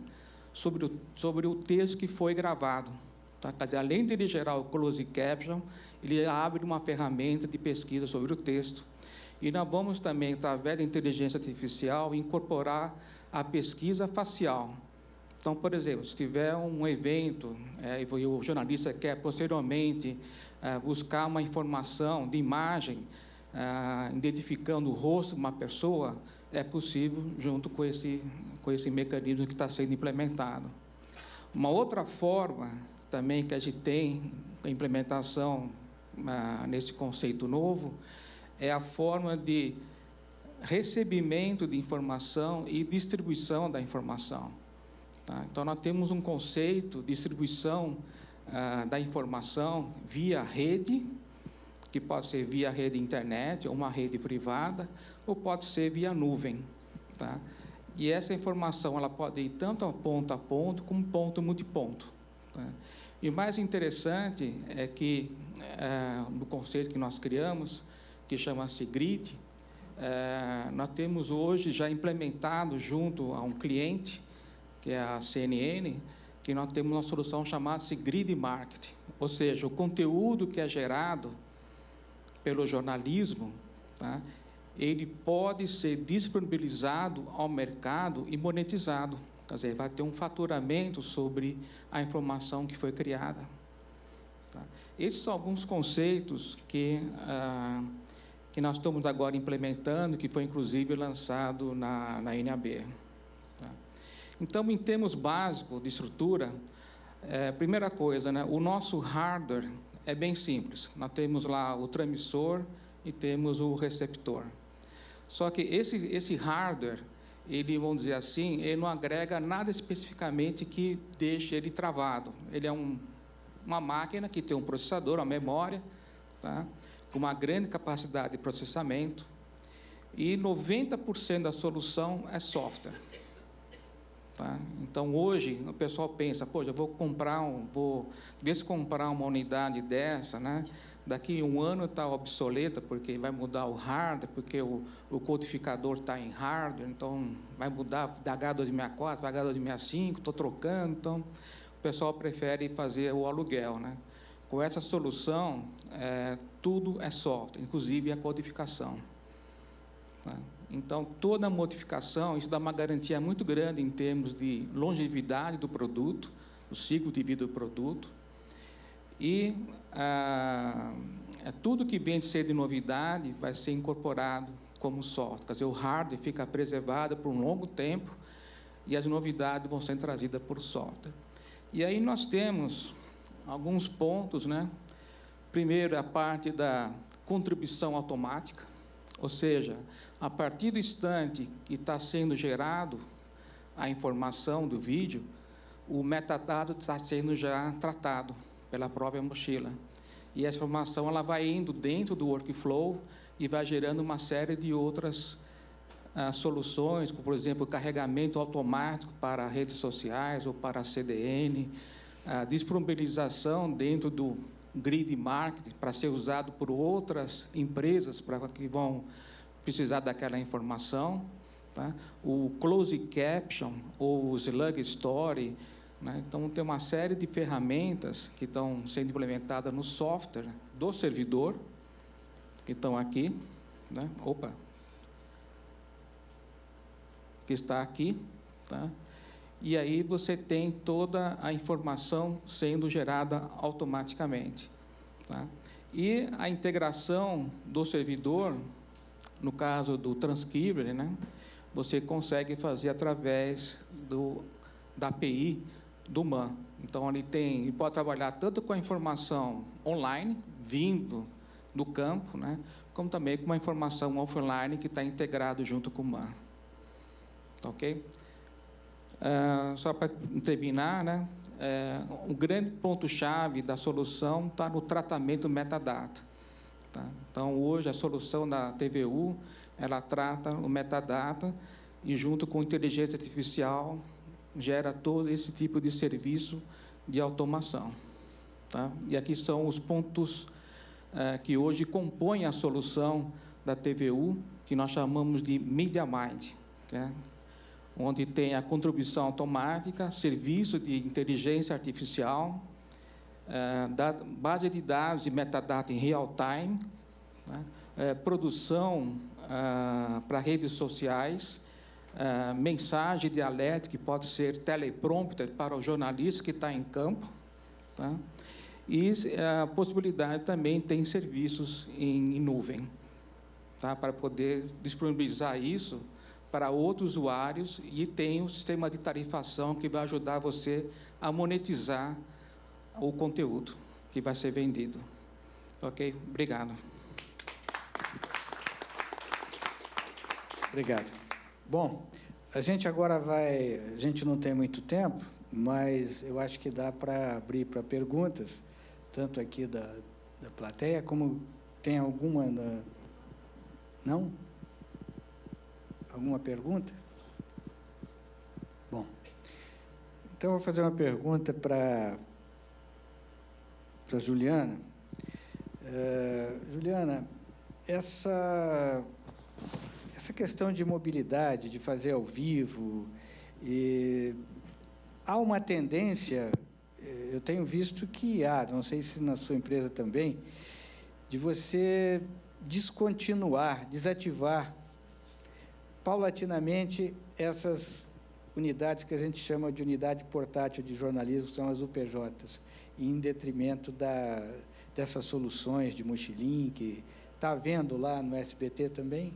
sobre o texto que foi gravado. Tá? Além de ele gerar o closed caption, ele abre uma ferramenta de pesquisa sobre o texto. E nós vamos também, através da inteligência artificial, incorporar a pesquisa facial. Então, por exemplo, se tiver um evento e o jornalista quer, posteriormente, buscar uma informação de imagem, identificando o rosto de uma pessoa, é possível junto com esse mecanismo que está sendo implementado. Uma outra forma também que a gente tem a implementação nesse conceito novo é a forma de recebimento de informação e distribuição da informação. Tá? Então, nós temos um conceito de distribuição da informação via rede, que pode ser via rede internet, ou uma rede privada, ou pode ser via nuvem. Tá? E essa informação ela pode ir tanto a ponto, como ponto multiponto. Tá? E o mais interessante é que, no conceito que nós criamos, que chama-se GRID, nós temos hoje já implementado junto a um cliente, que é a CNN, que nós temos uma solução chamada-se Grid Marketing. Ou seja, o conteúdo que é gerado pelo jornalismo, tá, ele pode ser disponibilizado ao mercado e monetizado. Quer dizer, vai ter um faturamento sobre a informação que foi criada. Tá? Esses são alguns conceitos que nós estamos agora implementando, que foi, inclusive, lançado na NAB. Tá? Então, em termos básicos de estrutura, primeira coisa, né, o nosso hardware é bem simples. Nós temos lá o transmissor e temos o receptor. Só que esse hardware, ele, vamos dizer assim, ele não agrega nada especificamente que deixe ele travado. Ele é uma máquina que tem um processador, uma memória, tá, com uma grande capacidade de processamento. e 90% da solução é software. Tá? Então, hoje, o pessoal pensa, poxa, vou ver se comprar uma unidade dessa, né? Daqui a um ano está obsoleta, porque vai mudar o hardware, porque o codificador está em hardware, então vai mudar da H264 para H265, estou trocando, então o pessoal prefere fazer o aluguel, né? Com essa solução, tudo é software, inclusive a codificação. Tá? Então, toda modificação, isso dá uma garantia muito grande em termos de longevidade do produto, o ciclo de vida do produto. E tudo que vem de ser de novidade vai ser incorporado como software. Quer dizer, o hardware fica preservado por um longo tempo e as novidades vão ser trazidas por software. E aí nós temos alguns pontos, né? Primeiro, a parte da contribuição automática. Ou seja, a partir do instante que está sendo gerado a informação do vídeo, o metadado está sendo já tratado pela própria mochila. E essa informação ela vai indo dentro do workflow e vai gerando uma série de outras soluções, como, por exemplo, carregamento automático para redes sociais ou para a CDN, a disponibilização dentro do grid marketing para ser usado por outras empresas que vão precisar daquela informação, tá? O close caption ou o slug story, né? Então tem uma série de ferramentas que estão sendo implementadas no software do servidor, que estão aqui, né? Que está aqui, tá? E aí você tem toda a informação sendo gerada automaticamente. Tá? E a integração do servidor, no caso do transcriber, né, você consegue fazer através da API do MAN. Então, ele pode trabalhar tanto com a informação online, vindo do campo, né, como também com uma informação offline que está integrado junto com o MAN. Ok? Só para terminar, né, um grande ponto-chave da solução está no tratamento metadata. Tá? Então, hoje, a solução da TVU, ela trata o metadata e, junto com inteligência artificial, gera todo esse tipo de serviço de automação. Tá? E aqui são os pontos que hoje compõem a solução da TVU, que nós chamamos de MediaMind, né? Onde tem a contribuição automática, serviço de inteligência artificial, base de dados de metadata em real time, né? Produção para redes sociais, mensagem de alerta, que pode ser teleprompter para o jornalista que está em campo, tá? E a possibilidade também tem serviços em nuvem, tá? Para poder disponibilizar isso para outros usuários, e tem um sistema de tarifação que vai ajudar você a monetizar o conteúdo que vai ser vendido. Ok? Obrigado. Obrigado. Bom, a gente não tem muito tempo, mas eu acho que dá para abrir para perguntas, tanto aqui da plateia, como tem alguma... Não? Alguma pergunta? Bom, então eu vou fazer uma pergunta para Juliana. Juliana, essa questão de mobilidade, de fazer ao vivo, há uma tendência, eu tenho visto que não sei se na sua empresa também, de você desativar paulatinamente essas unidades que a gente chama de unidade portátil de jornalismo, que são as UPJs, em detrimento dessas soluções de Mochilink. Está havendo lá no SBT também?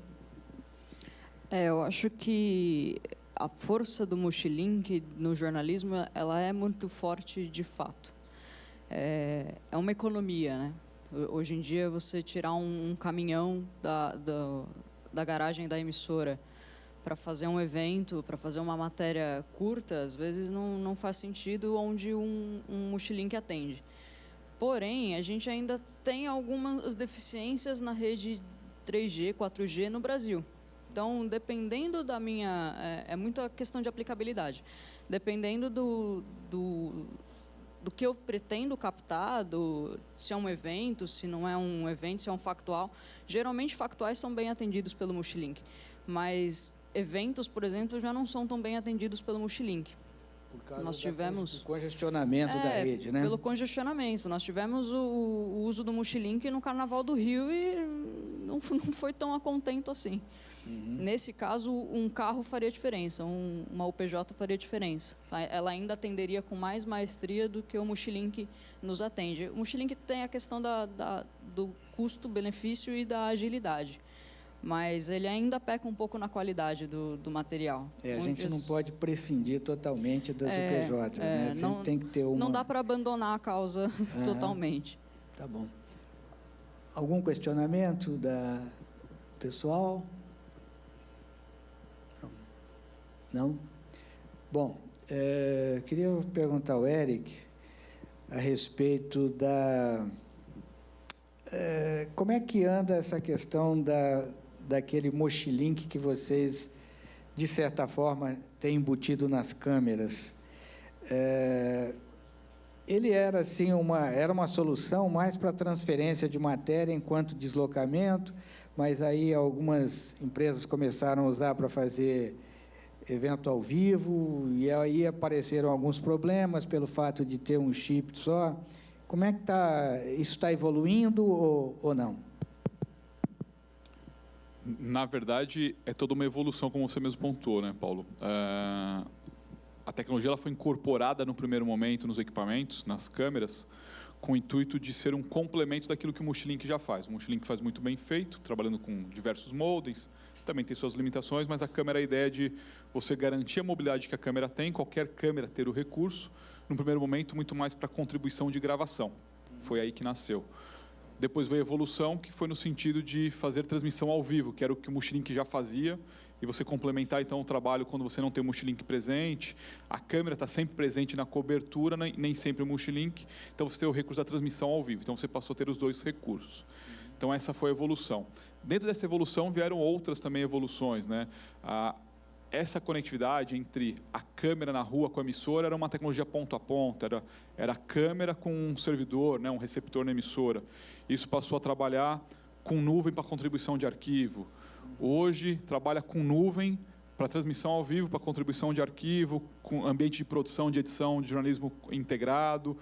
Eu acho que a força do Mochilink no jornalismo ela é muito forte de fato. É uma economia, né? Hoje em dia, você tirar um caminhão da garagem da emissora para fazer um evento, para fazer uma matéria curta, às vezes não faz sentido onde um Mochilink atende. Porém, a gente ainda tem algumas deficiências na rede 3G, 4G no Brasil. Então, dependendo da minha... É muita questão de aplicabilidade. Dependendo do que eu pretendo captar, se é um evento, se não é um evento, se é um factual. Geralmente, factuais são bem atendidos pelo Multilink, mas eventos, por exemplo, já não são tão bem atendidos pelo Multilink. Por causa do congestionamento da rede, né? Pelo congestionamento. Nós tivemos o uso do Multilink no Carnaval do Rio e não foi tão a contento assim. Nesse caso, um carro faria diferença, uma UPJ faria diferença. Ela ainda atenderia com mais maestria do que o Multilink nos atende. O Multilink tem a questão do custo-benefício e da agilidade, mas ele ainda peca um pouco na qualidade do material. A gente não pode prescindir totalmente das UPJs, né? Sempre tem que ter uma... Não dá para abandonar a causa totalmente. Tá bom. Algum questionamento da pessoal? Não? Bom, queria perguntar ao Eric a respeito da... como é que anda essa questão daquele Multilink que vocês, de certa forma, têm embutido nas câmeras? Ele era, assim, era uma solução mais para transferência de matéria enquanto deslocamento, mas aí algumas empresas começaram a usar para fazer evento ao vivo, e aí apareceram alguns problemas pelo fato de ter um chip só. Como é que isso está evoluindo ou não? Na verdade, é toda uma evolução, como você mesmo pontuou, né, Paulo? A tecnologia ela foi incorporada no primeiro momento nos equipamentos, nas câmeras, com o intuito de ser um complemento daquilo que o Multilink já faz. O Multilink faz muito bem feito, trabalhando com diversos modems, também tem suas limitações, mas a câmera, a ideia é de você garantir a mobilidade que a câmera tem, qualquer câmera ter o recurso, no primeiro momento, muito mais para contribuição de gravação. Foi aí que nasceu. Depois veio a evolução, que foi no sentido de fazer transmissão ao vivo, que era o que o Multilink já fazia, e você complementar, então, o trabalho quando você não tem o Multilink presente. A câmera está sempre presente na cobertura, nem sempre o Multilink, então você tem o recurso da transmissão ao vivo. Então, você passou a ter os dois recursos. Então, essa foi a evolução. Dentro dessa evolução, vieram outras também evoluções, né? Essa conectividade entre a câmera na rua com a emissora era uma tecnologia ponto a ponto, era a câmera com um servidor, né, um receptor na emissora. Isso passou a trabalhar com nuvem para contribuição de arquivo. Hoje, trabalha com nuvem para transmissão ao vivo, para contribuição de arquivo, com ambiente de produção, de edição, de jornalismo integrado,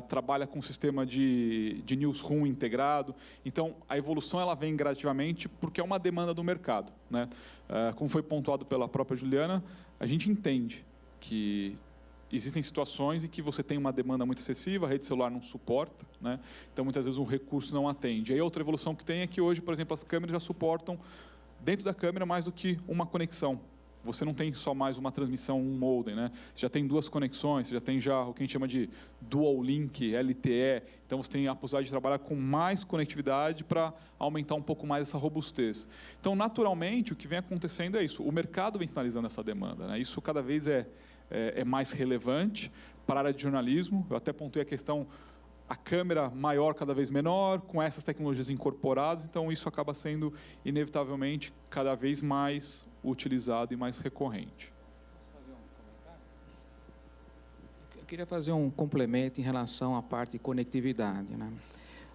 trabalha com sistema de newsroom integrado. Então, a evolução ela vem gradativamente porque é uma demanda do mercado, né? Como foi pontuado pela própria Juliana, a gente entende que existem situações em que você tem uma demanda muito excessiva, a rede celular não suporta, né? Então, muitas vezes, um recurso não atende. Aí, outra evolução que tem é que hoje, por exemplo, as câmeras já suportam dentro da câmera mais do que uma conexão. Você não tem só mais uma transmissão, um modem, né? Você já tem duas conexões, você já tem o que a gente chama de dual link, LTE. Então, você tem a possibilidade de trabalhar com mais conectividade para aumentar um pouco mais essa robustez. Então, naturalmente, o que vem acontecendo é isso. O mercado vem sinalizando essa demanda, né? Isso cada vez é mais relevante para a área de jornalismo. Eu até pontuei a questão, a câmera maior cada vez menor, com essas tecnologias incorporadas, então isso acaba sendo, inevitavelmente, cada vez mais utilizado e mais recorrente. Eu queria fazer um complemento em relação à parte de conectividade, né?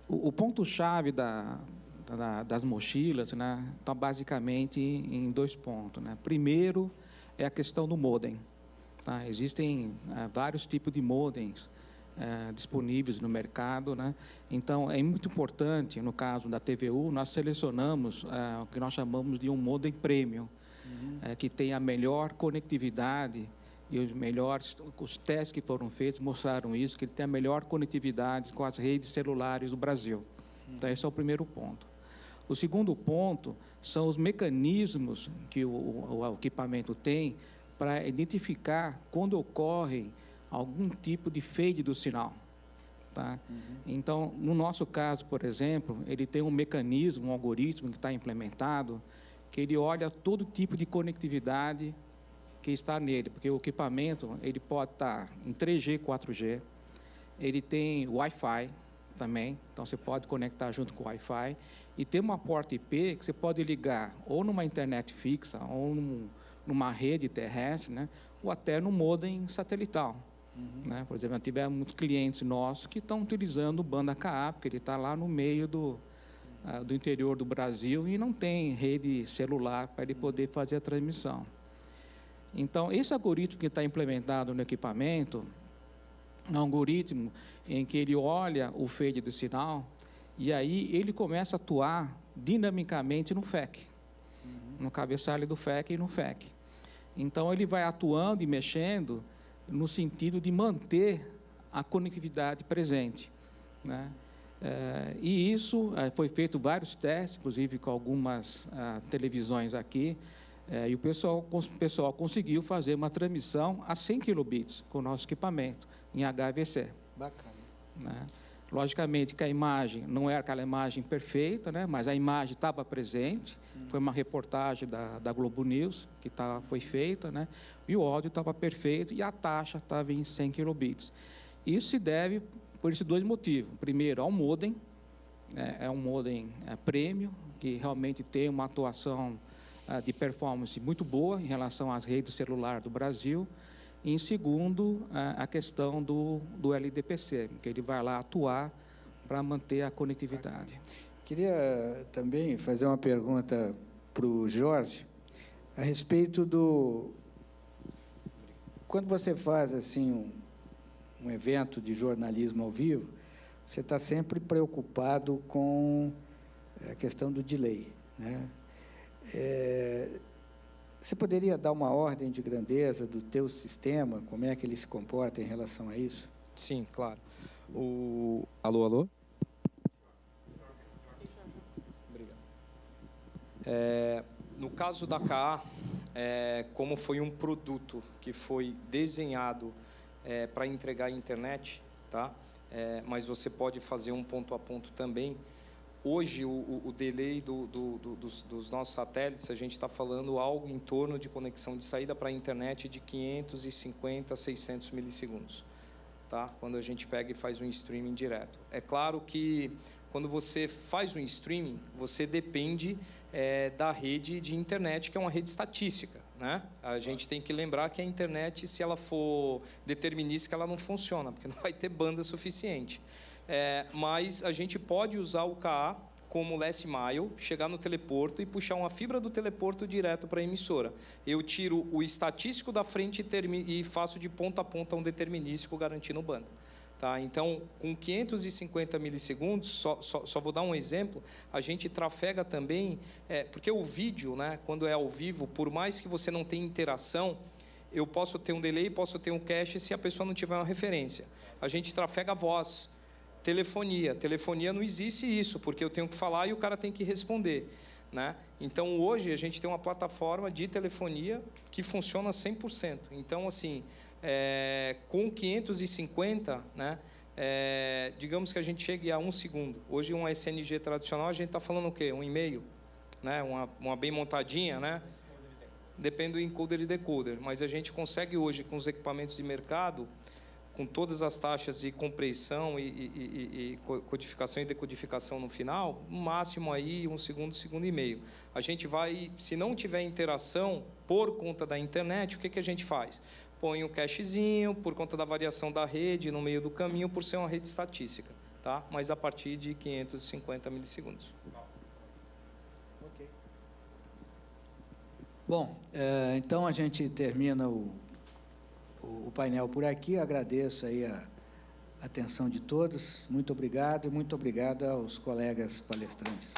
O ponto-chave das mochilas, né, está basicamente em dois pontos, né? Primeiro é a questão do modem. Tá? Existem vários tipos de modems disponíveis no mercado, né? Então, é muito importante, no caso da TVU, nós selecionamos o que nós chamamos de um modem premium, que tem a melhor conectividade, e os testes que foram feitos mostraram isso, que ele tem a melhor conectividade com as redes celulares do Brasil. Então, esse é o primeiro ponto. O segundo ponto são os mecanismos que o equipamento tem para identificar quando ocorre algum tipo de fade do sinal. Tá? Então, no nosso caso, por exemplo, ele tem um mecanismo, um algoritmo que está implementado, que ele olha todo tipo de conectividade que está nele, porque o equipamento ele pode estar em 3G, 4G, ele tem Wi-Fi também, então você pode conectar junto com o Wi-Fi, E tem uma porta IP que você pode ligar ou numa internet fixa, ou numa rede terrestre, né? Ou até no modem satelital. Né? Por exemplo, tivemos muitos clientes nossos que estão utilizando banda KA, porque ele está lá no meio do interior do Brasil e não tem rede celular para ele poder fazer a transmissão. Então, esse algoritmo que está implementado no equipamento é um algoritmo em que ele olha o fade do sinal e aí ele começa a atuar dinamicamente no FEC, no cabeçalho do FEC e no FEC. Então, ele vai atuando e mexendo no sentido de manter a conectividade presente, né? E isso foi feito vários testes, inclusive com algumas televisões aqui, e o pessoal conseguiu fazer uma transmissão a 100 kilobits com o nosso equipamento, em HVC. Bacana. Né? Logicamente que a imagem não era aquela imagem perfeita, né? Mas a imagem estava presente, foi uma reportagem da Globo News que foi feita, né? E o áudio estava perfeito e a taxa estava em 100 kilobits. Isso se deve por esses dois motivos. Primeiro, ao modem, é um modem premium, que realmente tem uma atuação de performance muito boa em relação às redes celulares do Brasil. E, em segundo, a questão do LDPC, que ele vai lá atuar para manter a conectividade. Queria também fazer uma pergunta para o Jorge, a respeito do... Quando você faz assim um evento de jornalismo ao vivo, você está sempre preocupado com a questão do delay, né? Você poderia dar uma ordem de grandeza do teu sistema? Como é que ele se comporta em relação a isso? Sim, claro. Alô, alô? Obrigado. No caso da KA, como foi um produto que foi desenhado para entregar a internet, tá? Mas você pode fazer um ponto a ponto também. Hoje, o delay dos nossos satélites, a gente está falando algo em torno de conexão de saída para a internet de 550 a 600 milissegundos, tá? Quando a gente pega e faz um streaming direto. É claro que, quando você faz um streaming, você depende da rede de internet, que é uma rede estatística, né? A gente tem que lembrar que a internet, se ela for determinística, ela não funciona, porque não vai ter banda suficiente. Mas a gente pode usar o KA como last mile, chegar no teleporto e puxar uma fibra do teleporto direto para a emissora. Eu tiro o estatístico da frente e faço de ponta a ponta um determinístico, garantindo banda. Tá? Então, com 550 milissegundos, só vou dar um exemplo, a gente trafega também, porque o vídeo, né, quando é ao vivo, por mais que você não tenha interação, eu posso ter um delay, posso ter um cache se a pessoa não tiver uma referência. A gente trafega a voz. Telefonia não existe isso, porque eu tenho que falar e o cara tem que responder, né? Então, hoje, a gente tem uma plataforma de telefonia que funciona 100%. Então, assim, com 550, né, digamos que a gente chegue a 1 segundo. Hoje, um SNG tradicional, a gente está falando o quê? 1,5, né? Uma bem montadinha, né? Depende do encoder e decoder. Mas a gente consegue hoje, com os equipamentos de mercado, com todas as taxas de compressão e codificação e decodificação no final, no máximo aí 1 segundo, 1,5 segundos. A gente vai, se não tiver interação por conta da internet, o que a gente faz? Põe um cachezinho por conta da variação da rede no meio do caminho, por ser uma rede estatística, tá? Mas a partir de 550 milissegundos. Ok. Bom, então a gente termina o painel por aqui. Eu agradeço aí a atenção de todos. Muito obrigado e muito obrigado aos colegas palestrantes.